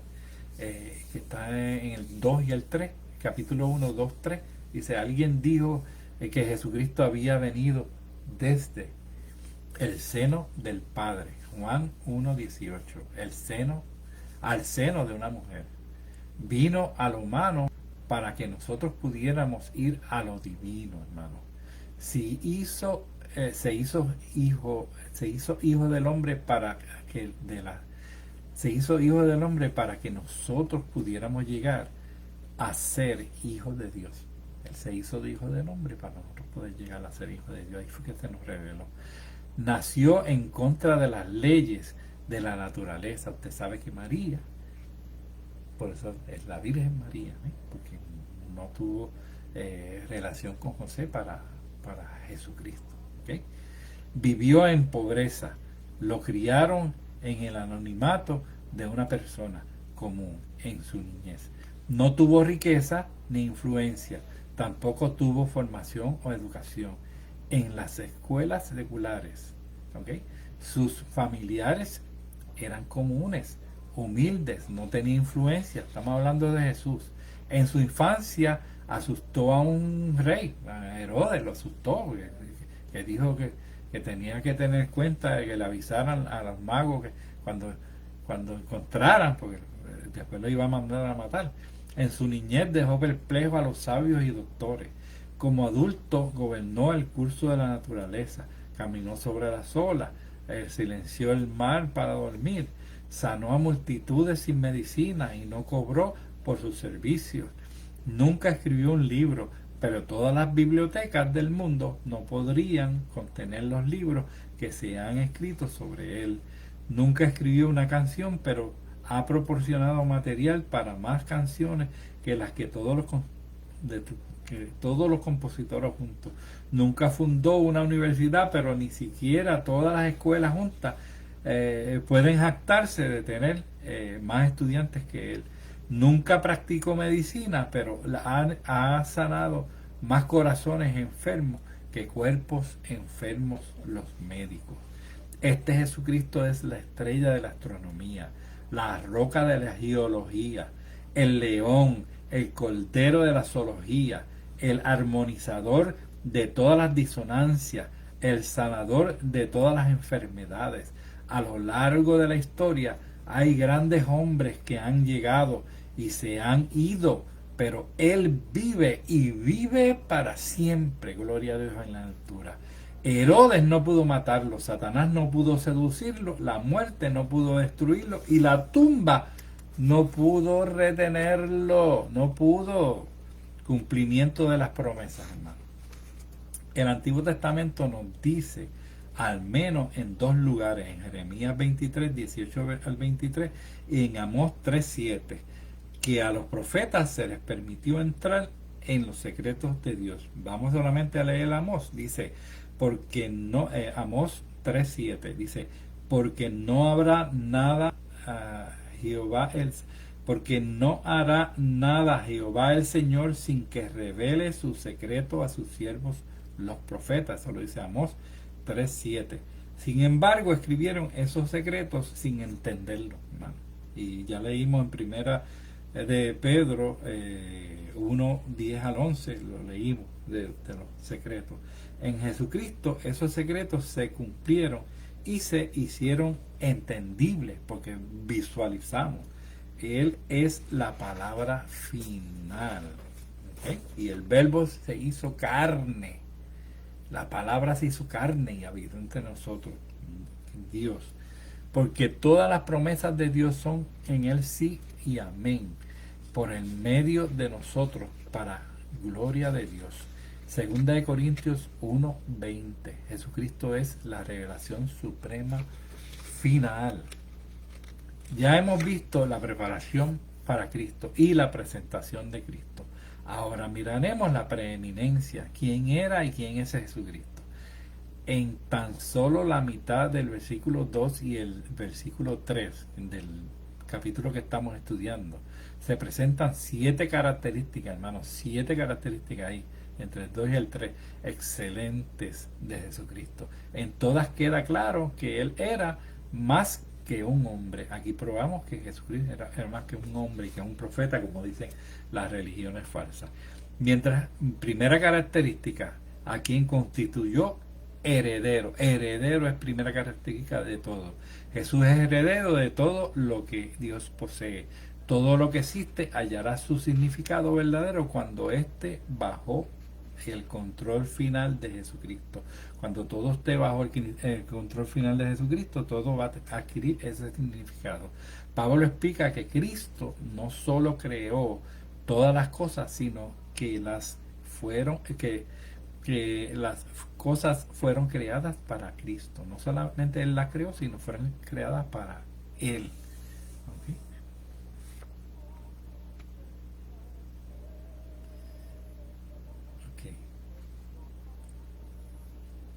que está en el 2 y el 3, capítulo 1, 2, 3. Dice, alguien dijo que Jesucristo había venido desde el seno del Padre. Juan 1, 18. Al seno de una mujer. Vino a lo humano para que nosotros pudiéramos ir a lo divino, hermano. Si hizo, se hizo hijo del hombre para que se hizo hijo del hombre para que nosotros pudiéramos llegar a ser hijos de Dios. Él se hizo de hijo del hombre para nosotros poder llegar a ser hijos de Dios. Ahí fue que se nos reveló. Nació en contra de las leyes de la naturaleza. Usted sabe que María, por eso es la Virgen María, porque no tuvo relación con José para Jesucristo. ¿Okay? Vivió en pobreza, lo criaron en el anonimato de una persona común en su niñez. No tuvo riqueza ni influencia, tampoco tuvo formación o educación en las escuelas seculares. ¿Okay? Sus familiares eran comunes, humildes, no tenía influencia. Estamos hablando de Jesús. En su infancia asustó a un rey, a Herodes lo asustó, que dijo que tenía que tener cuenta de que le avisaran a los magos que cuando encontraran, porque después lo iba a mandar a matar. En su niñez dejó perplejo a los sabios y doctores. Como adulto gobernó el curso de la naturaleza, caminó sobre las olas, silenció el mar para dormir, sanó a multitudes sin medicina y no cobró por sus servicios. Nunca escribió un libro, pero todas las bibliotecas del mundo no podrían contener los libros que se han escrito sobre él. Nunca escribió una canción, pero ha proporcionado material para más canciones que las que todos los compositores juntos. Nunca fundó una universidad, pero ni siquiera todas las escuelas juntas pueden jactarse de tener más estudiantes que él. Nunca practicó medicina, pero ha sanado más corazones enfermos que cuerpos enfermos los médicos. Este Jesucristo es la estrella de la astronomía, la roca de la geología, el león, el cordero de la zoología, el armonizador de todas las disonancias, el sanador de todas las enfermedades. A lo largo de la historia hay grandes hombres que han llegado y se han ido, pero Él vive y vive para siempre. Gloria a Dios en la altura. Herodes no pudo matarlo, Satanás no pudo seducirlo, la muerte no pudo destruirlo y la tumba no pudo retenerlo, no pudo. Cumplimiento de las promesas, hermano. El Antiguo Testamento nos dice, al menos en dos lugares, en Jeremías 23, 18 al 23 y en Amós 3, 7, que a los profetas se les permitió entrar en los secretos de Dios. Vamos solamente a leer Amós. Dice, porque no, Amós 3, 7, dice, porque no habrá nada porque no hará nada Jehová el Señor sin que revele su secreto a sus siervos los profetas. Eso lo dice Amós 3:7. Sin embargo, escribieron esos secretos sin entenderlo, hermano. Y ya leímos en primera de Pedro 1:10 al 11, lo leímos de los secretos. En Jesucristo esos secretos se cumplieron y se hicieron entendibles porque visualizamos. Él es la palabra final. ¿Okay? Y el verbo se hizo carne. La palabra se hizo carne y habitó entre nosotros. Dios. Porque todas las promesas de Dios son en Él sí y amén. Por el medio de nosotros, para gloria de Dios. Segunda de Corintios 1:20. Jesucristo es la revelación suprema final. Ya hemos visto la preparación para Cristo y la presentación de Cristo. Ahora miraremos la preeminencia, quién era y quién es Jesucristo. En tan solo la mitad del versículo 2 y el versículo 3 del capítulo que estamos estudiando, se presentan 7 características, hermanos, 7 características ahí, entre el 2 y el 3, excelentes de Jesucristo. En todas queda claro que Él era más que un hombre. Aquí probamos que Jesucristo era más que un hombre y que un profeta, como dicen las religiones falsas. Mientras, primera característica, a quien constituyó heredero. Heredero es primera característica de todo. Jesús es heredero de todo lo que Dios posee. Todo lo que existe hallará su significado verdadero cuando éste bajó el control final de Jesucristo. Cuando todo esté bajo el control final de Jesucristo, todo va a adquirir ese significado. Pablo explica que Cristo no solo creó todas las cosas, sino que que las cosas fueron creadas para Cristo. No solamente Él las creó, sino fueron creadas para Él. ¿Okay? Okay.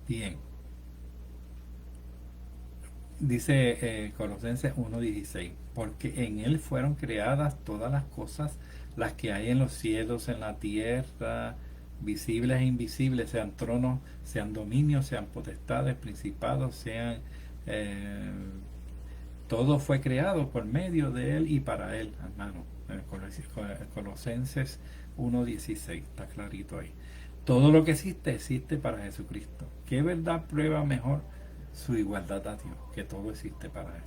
Bien. Dice Colosenses 1:16, porque en Él fueron creadas todas las cosas, las que hay en los cielos, en la tierra, visibles e invisibles, sean tronos, sean dominios, sean potestades, principados, sean... eh, todo fue creado por medio de Él y para Él, hermano. Colosenses 1:16, está clarito ahí. Todo lo que existe, existe para Jesucristo. ¿Qué verdad prueba mejor su igualdad a Dios? Que todo existe para Él.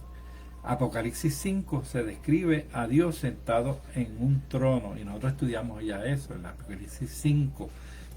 Apocalipsis 5 se describe a Dios sentado en un trono, y nosotros estudiamos ya eso, en Apocalipsis 5.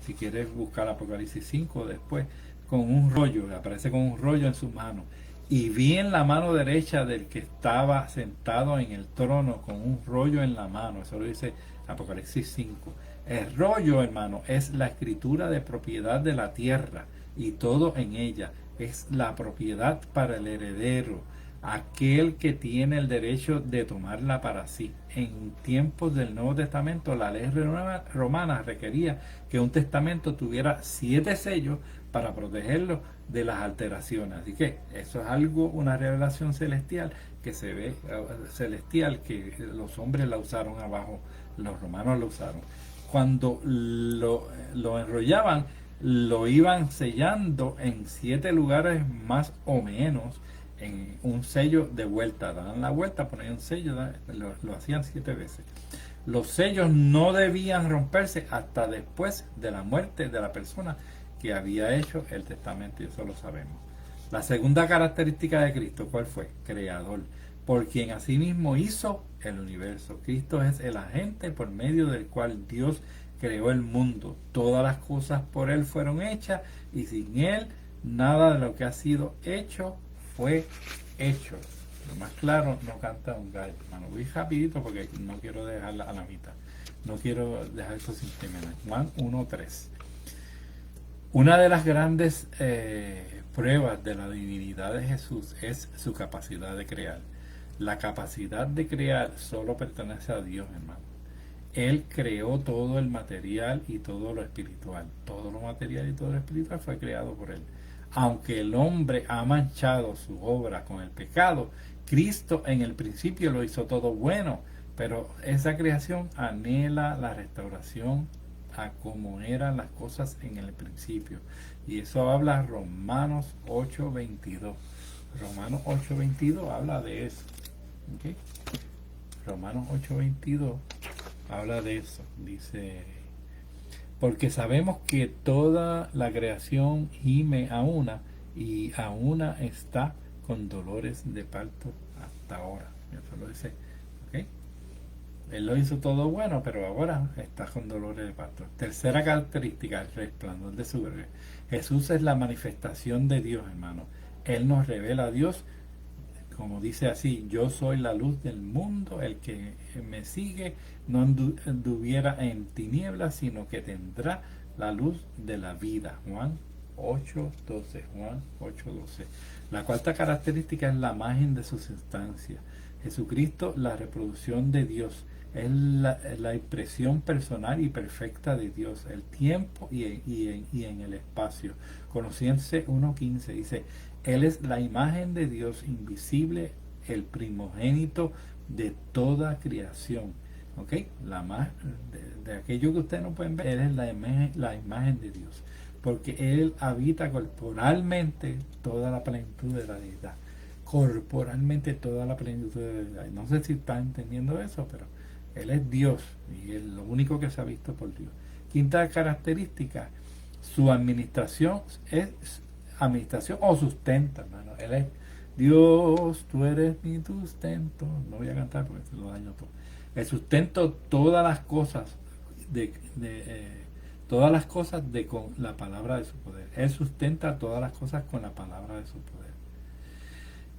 Si quieres buscar Apocalipsis 5 después, con un rollo, aparece con un rollo en su mano. Y vi en la mano derecha del que estaba sentado en el trono con un rollo en la mano. Eso lo dice Apocalipsis 5. El rollo, hermano, es la escritura de propiedad de la tierra y todo en ella. Es la propiedad para el heredero, aquel que tiene el derecho de tomarla para sí. En tiempos del Nuevo Testamento, la ley romana requería que un testamento tuviera 7 sellos para protegerlo de las alteraciones. Así que eso es algo, una revelación celestial que se ve celestial, que los hombres la usaron abajo, los romanos la usaron. Cuando lo enrollaban, lo iban sellando en 7 lugares más o menos, en un sello de vuelta. Daban la vuelta, ponían un sello, lo hacían 7 veces. Los sellos no debían romperse hasta después de la muerte de la persona que había hecho el testamento, y eso lo sabemos. La segunda característica de Cristo, ¿cuál fue? Creador, por quien asimismo hizo el universo. Cristo es el agente por medio del cual Dios creó el mundo. Todas las cosas por Él fueron hechas, y sin Él nada de lo que ha sido hecho fue hecho. Lo más claro, no canta un gallo, hermano. Voy rapidito porque no quiero dejarla a la mitad. No quiero dejar esto sin terminar. Juan 1:3. Una de las grandes pruebas de la divinidad de Jesús es su capacidad de crear. La capacidad de crear solo pertenece a Dios, hermano. Él creó todo el material y todo lo espiritual. Todo lo material y todo lo espiritual fue creado por Él. Aunque el hombre ha manchado su obra con el pecado, Cristo en el principio lo hizo todo bueno, pero esa creación anhela la restauración a como eran las cosas en el principio. Y eso habla Romanos 8:22. Romanos 8:22 habla de eso. ¿Okay? Romanos 8:22 habla de eso. Dice, porque sabemos que toda la creación gime a una, y a una está con dolores de parto hasta ahora. Eso lo dice. ¿Okay? Él lo hizo todo bueno, pero ahora está con dolores de parto. Tercera característica, el resplandor de su gloria. Jesús es la manifestación de Dios, hermano. Él nos revela a Dios, como dice así: yo soy la luz del mundo, el que me sigue no anduviera en tinieblas, sino que tendrá la luz de la vida. Juan 8:12. Juan 8:12. La cuarta característica es la imagen de su sustancia. Jesucristo, la reproducción de Dios, es la expresión personal y perfecta de Dios, el tiempo y en el espacio. Colosenses 1:15 dice: Él es la imagen de Dios invisible, el primogénito de toda creación. ¿Ok? De aquello que ustedes no pueden ver, Él es la imagen de Dios, porque Él habita corporalmente toda la plenitud de la deidad. Corporalmente toda la plenitud de la deidad. No sé si están entendiendo eso, pero Él es Dios y es lo único que se ha visto por Dios. Quinta característica, su administración es administración o sustenta, hermano. Él es Dios, tú eres mi sustento. No voy a cantar porque se lo daño todo. El sustento todas las cosas todas las cosas con la palabra de su poder. Él sustenta todas las cosas con la palabra de su poder.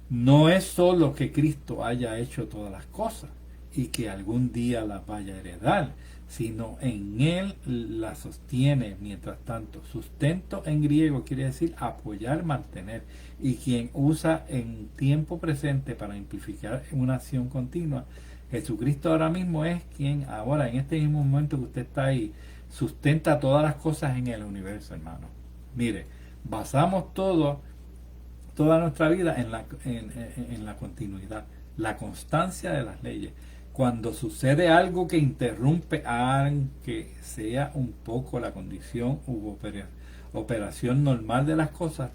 No es solo que Cristo haya hecho todas las cosas y que algún día las vaya a heredar, sino en Él las sostiene mientras tanto. Sustento en griego quiere decir apoyar, mantener, y quien usa en tiempo presente para amplificar una acción continua. Jesucristo ahora mismo es quien ahora, en este mismo momento que usted está ahí, sustenta todas las cosas en el universo, hermano. Mire, basamos toda nuestra vida en la continuidad, la constancia de las leyes. Cuando sucede algo que interrumpe, aunque sea un poco la condición u operación normal de las cosas,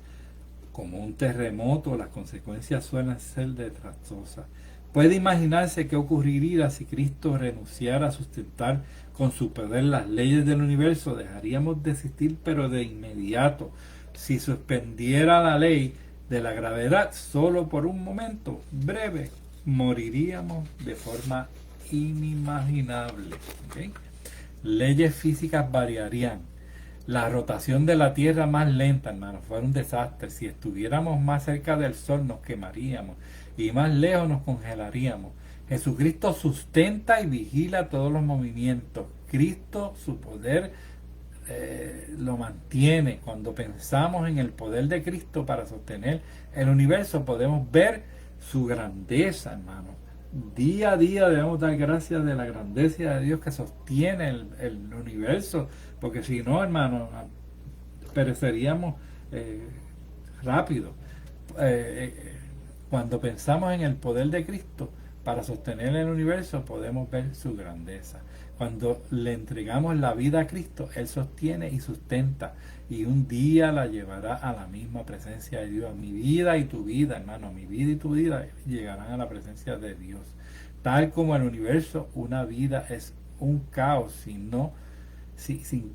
como un terremoto, las consecuencias suelen ser desastrosas. Puede imaginarse qué ocurriría si Cristo renunciara a sustentar con su poder las leyes del universo. Dejaríamos de existir, pero de inmediato. Si suspendiera la ley de la gravedad solo por un momento breve, moriríamos de forma inimaginable. ¿Okay? Leyes físicas variarían. La rotación de la Tierra más lenta, hermano, fuera un desastre. Si estuviéramos más cerca del Sol nos quemaríamos y más lejos nos congelaríamos. Jesucristo sustenta y vigila todos los movimientos. Cristo, su poder lo mantiene. Cuando pensamos en el poder de Cristo para sostener el universo, podemos ver su grandeza, hermano. Día a día debemos dar gracias de la grandeza de Dios que sostiene el universo, porque si no, hermano, pereceríamos rápido. Cuando pensamos en el poder de Cristo para sostener el universo, podemos ver su grandeza. Cuando le entregamos la vida a Cristo, Él sostiene y sustenta, y un día la llevará a la misma presencia de Dios. Mi vida y tu vida, hermano, mi vida y tu vida llegarán a la presencia de Dios. Tal como el universo, una vida es un caos sin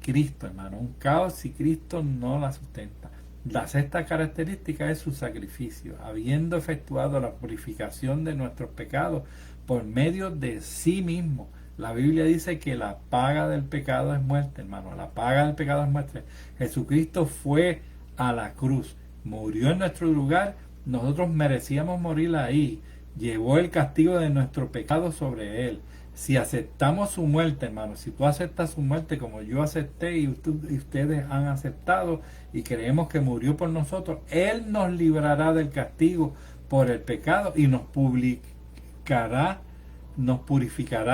Cristo, hermano. Un caos si Cristo no la sustenta. La sexta característica es su sacrificio, habiendo efectuado la purificación de nuestros pecados por medio de sí mismo. La Biblia dice que la paga del pecado es muerte, hermano. La paga del pecado es muerte. Jesucristo fue a la cruz, murió en nuestro lugar. Nosotros merecíamos morir ahí. Llevó el castigo de nuestro pecado sobre Él. Si aceptamos su muerte, hermano, si tú aceptas su muerte como yo acepté y ustedes han aceptado y creemos que murió por nosotros, Él nos librará del castigo por el pecado y nos purificará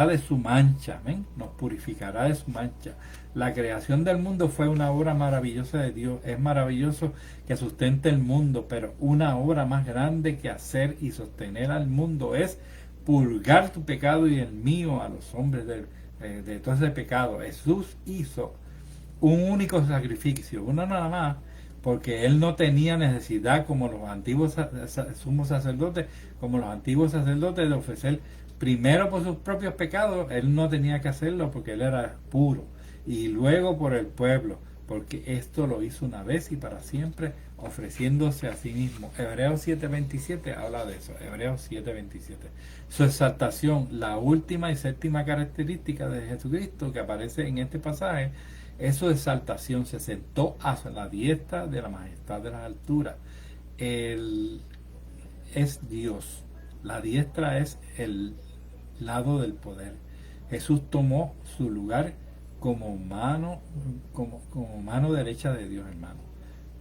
de su mancha. ¿Ven? Nos purificará de su mancha. La creación del mundo fue una obra maravillosa de Dios. Es maravilloso que sustente el mundo, pero una obra más grande que hacer y sostener al mundo es purgar tu pecado y el mío a los hombres de todo ese pecado. Jesús hizo un único sacrificio, uno nada más, porque Él no tenía necesidad como los antiguos sumos sacerdotes, de ofrecer primero por sus propios pecados. Él no tenía que hacerlo porque Él era puro, y luego por el pueblo, porque esto lo hizo una vez y para siempre, ofreciéndose a sí mismo. Hebreos 7:27 habla de eso. Hebreos 7:27. Su exaltación, la última y séptima característica de Jesucristo que aparece en este pasaje, es su exaltación. Se sentó a la diestra de la majestad de las alturas. Él es Dios. La diestra es el lado del poder. Jesús tomó su lugar como mano derecha de Dios, hermano.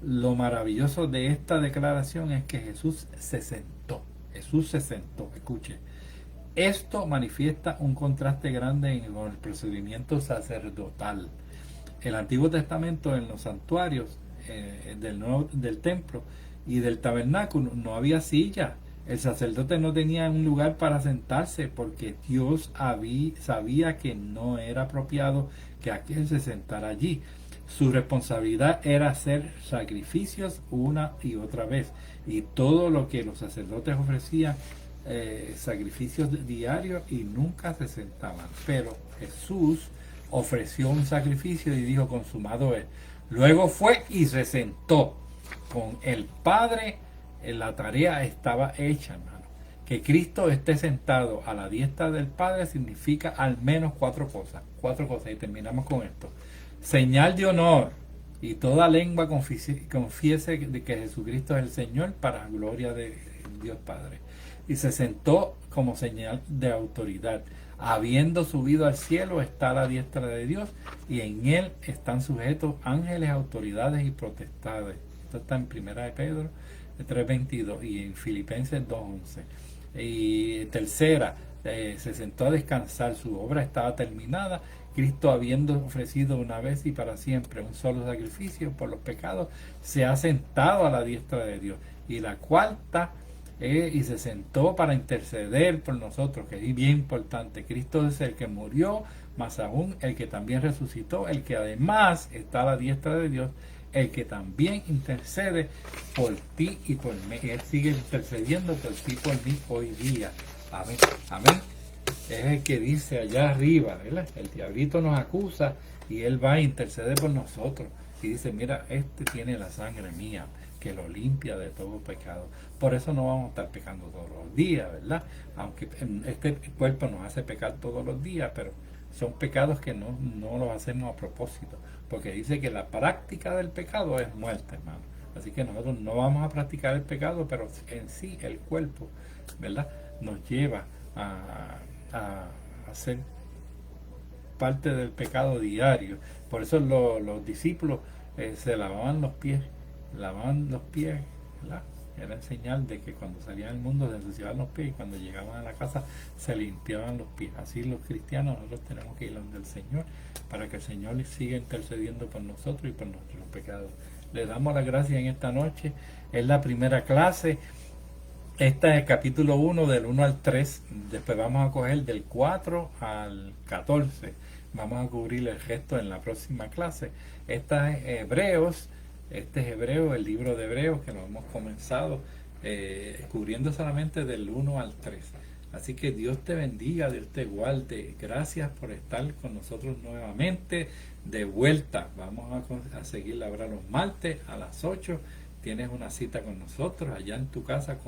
Lo maravilloso de esta declaración es que Jesús se sentó. Escuche. Esto manifiesta un contraste grande con el procedimiento sacerdotal. El Antiguo Testamento, en los santuarios del templo y del tabernáculo, no había silla. El sacerdote no tenía un lugar para sentarse porque Dios sabía que no era apropiado que aquel se sentara allí. Su responsabilidad era hacer sacrificios una y otra vez, y todo lo que los sacerdotes ofrecían, sacrificios diarios, y nunca se sentaban. Pero Jesús ofreció un sacrificio y dijo: consumado es. Luego fue y se sentó con el Padre la tarea estaba hecha, hermano. Que Cristo esté sentado a la diestra del Padre significa al menos cuatro cosas, y terminamos con esto. Señal de honor, y toda lengua confiese de que Jesucristo es el Señor, para gloria de Dios Padre. Y se sentó como señal de autoridad. Habiendo subido al cielo, está a la diestra de Dios, y en él están sujetos ángeles, autoridades y potestades. Esto está en 1 de Pedro 3:22 y en Filipenses 2:11. Y tercera, se sentó a descansar, su obra estaba terminada. Cristo, habiendo ofrecido una vez y para siempre un solo sacrificio por los pecados, se ha sentado a la diestra de Dios. Y la cuarta, y se sentó para interceder por nosotros, que es bien importante. Cristo es el que murió, más aún el que también resucitó, el que además está a la diestra de Dios, el que también intercede por ti y por mí. Él sigue intercediendo por ti y por mí hoy día. Amén. Amén. Es el que dice allá arriba, ¿verdad? El diablito nos acusa y él va a interceder por nosotros. Y dice, mira, este tiene la sangre mía, que lo limpia de todo pecado. Por eso no vamos a estar pecando todos los días, ¿verdad? Aunque este cuerpo nos hace pecar todos los días, pero son pecados que no los hacemos a propósito, porque dice que la práctica del pecado es muerte, hermano. Así que nosotros no vamos a practicar el pecado, pero en sí el cuerpo, ¿verdad?, nos lleva a hacer parte del pecado diario. Por eso los discípulos se lavaban los pies, ¿verdad? Era señal de que cuando salían al mundo se ensuciaban los pies, y cuando llegaban a la casa se limpiaban los pies. Así los cristianos, nosotros tenemos que ir donde el Señor, para que el Señor siga intercediendo por nosotros y por nuestros pecados. Le damos las gracias en esta noche. Es la primera clase. Este es el capítulo 1, del 1 al 3. Después vamos a coger del 4 al 14. Vamos a cubrir el resto en la próxima clase. Esta es Hebreos. Este es Hebreos, el libro de Hebreos, que lo hemos comenzado cubriendo solamente del 1 al 3. Así que Dios te bendiga, Dios te guarde. Gracias por estar con nosotros nuevamente de vuelta. Vamos a seguir ahora los martes a las 8. Tienes una cita con nosotros allá en tu casa,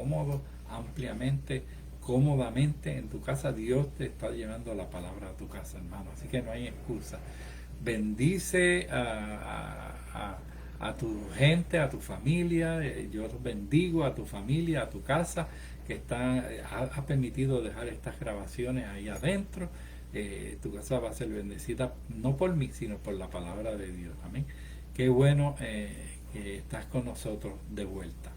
ampliamente, cómodamente en tu casa. Dios te está llevando la palabra a tu casa, hermano. Así que no hay excusa. Bendice a tu gente, a tu familia. Yo los bendigo a tu familia, a tu casa, que ha permitido dejar estas grabaciones ahí adentro. Tu casa va a ser bendecida, no por mí, sino por la palabra de Dios. Amén. Qué bueno que estás con nosotros de vuelta.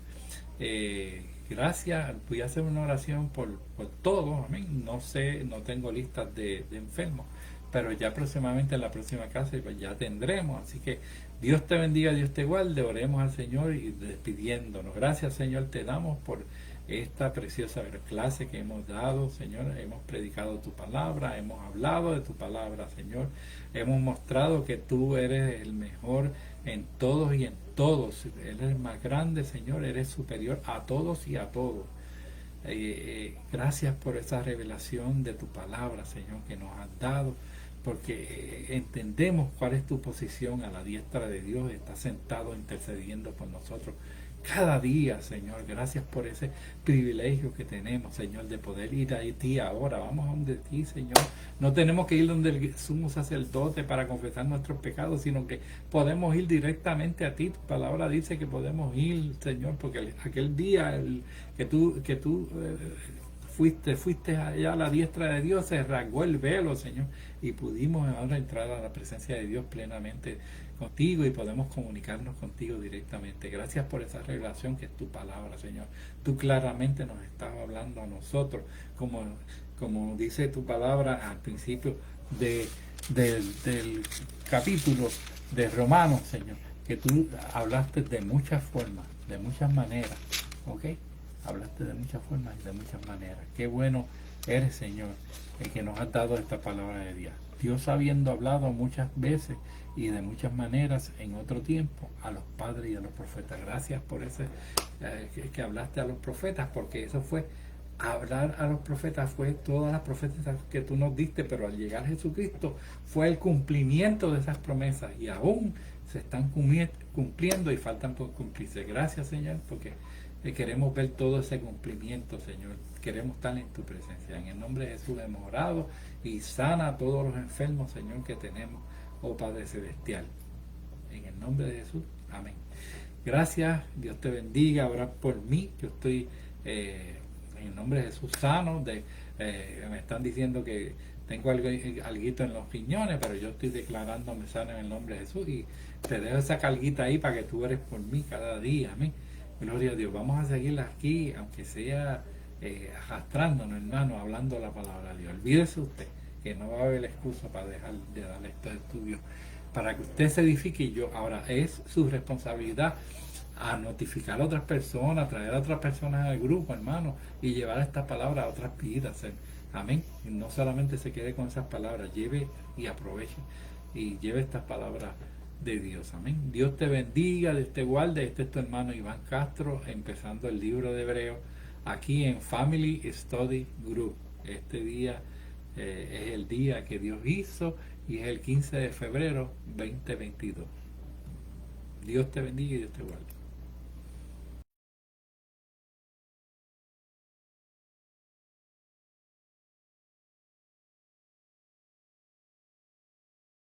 Gracias. Voy a hacer una oración por todos. Amén. No tengo listas de enfermos, pero ya próximamente en la próxima clase pues ya tendremos. Así que Dios te bendiga, Dios te guarde. Oremos al Señor y despidiéndonos. Gracias, Señor, te damos por esta preciosa clase que hemos dado, Señor. Hemos predicado tu palabra, hemos hablado de tu palabra, Señor. Hemos mostrado que tú eres el mejor en todos y en todos. Eres el más grande, Señor. Eres superior a todos y a todos. Gracias por esa revelación de tu palabra, Señor, que nos has dado, porque entendemos cuál es tu posición a la diestra de Dios. Estás sentado intercediendo por nosotros cada día, Señor. Gracias por ese privilegio que tenemos, Señor, de poder ir a ti ahora. Vamos a donde ti, Señor. No tenemos que ir donde el sumo sacerdote para confesar nuestros pecados, sino que podemos ir directamente a ti. Tu palabra dice que podemos ir, Señor, porque aquel día que tú fuiste allá a la diestra de Dios, se rasgó el velo, Señor, y pudimos ahora entrar a la presencia de Dios plenamente contigo y podemos comunicarnos contigo directamente. Gracias por esa revelación que es tu palabra, Señor. Tú claramente nos estás hablando a nosotros, como dice tu palabra al principio del capítulo de Romanos, Señor, que tú hablaste de muchas formas, de muchas maneras, ¿ok? Hablaste de muchas formas y de muchas maneras. Qué bueno eres, Señor, el que nos has dado esta palabra de Dios. Dios, habiendo hablado muchas veces y de muchas maneras en otro tiempo a los padres y a los profetas. Gracias por ese que hablaste a los profetas, porque eso fue hablar a los profetas, fue todas las profecías que tú nos diste, pero al llegar Jesucristo fue el cumplimiento de esas promesas y aún se están cumpliendo y faltan por cumplirse. Gracias, Señor, porque queremos ver todo ese cumplimiento, Señor. Queremos estar en tu presencia. En el nombre de Jesús hemos orado y sana a todos los enfermos, Señor, que tenemos, oh Padre Celestial. En el nombre de Jesús, amén. Gracias, Dios te bendiga, ora por mí. Yo estoy en el nombre de Jesús sano. Me están diciendo que tengo algo en los riñones, pero yo estoy declarándome sano en el nombre de Jesús y te dejo esa carguita ahí para que tú ores por mí cada día. Amén. Gloria a Dios. Vamos a seguir aquí, aunque sea arrastrándonos, hermano, hablando la palabra de Dios. Olvídese usted que no va a haber excusa para dejar de darle estos estudios, para que usted se edifique. Y yo, ahora es su responsabilidad a notificar a otras personas, traer a otras personas al grupo, hermano, y llevar esta palabra a otras vidas. Amén. Y no solamente se quede con esas palabras, lleve y aproveche y lleve estas palabras de Dios. Amén. Dios te bendiga, Dios te guarde. Este es tu hermano Iván Castro, empezando el libro de Hebreo aquí en Family Study Group. Este día es el día que Dios hizo y es el 15 de febrero 2022. Dios te bendiga y Dios te guarde.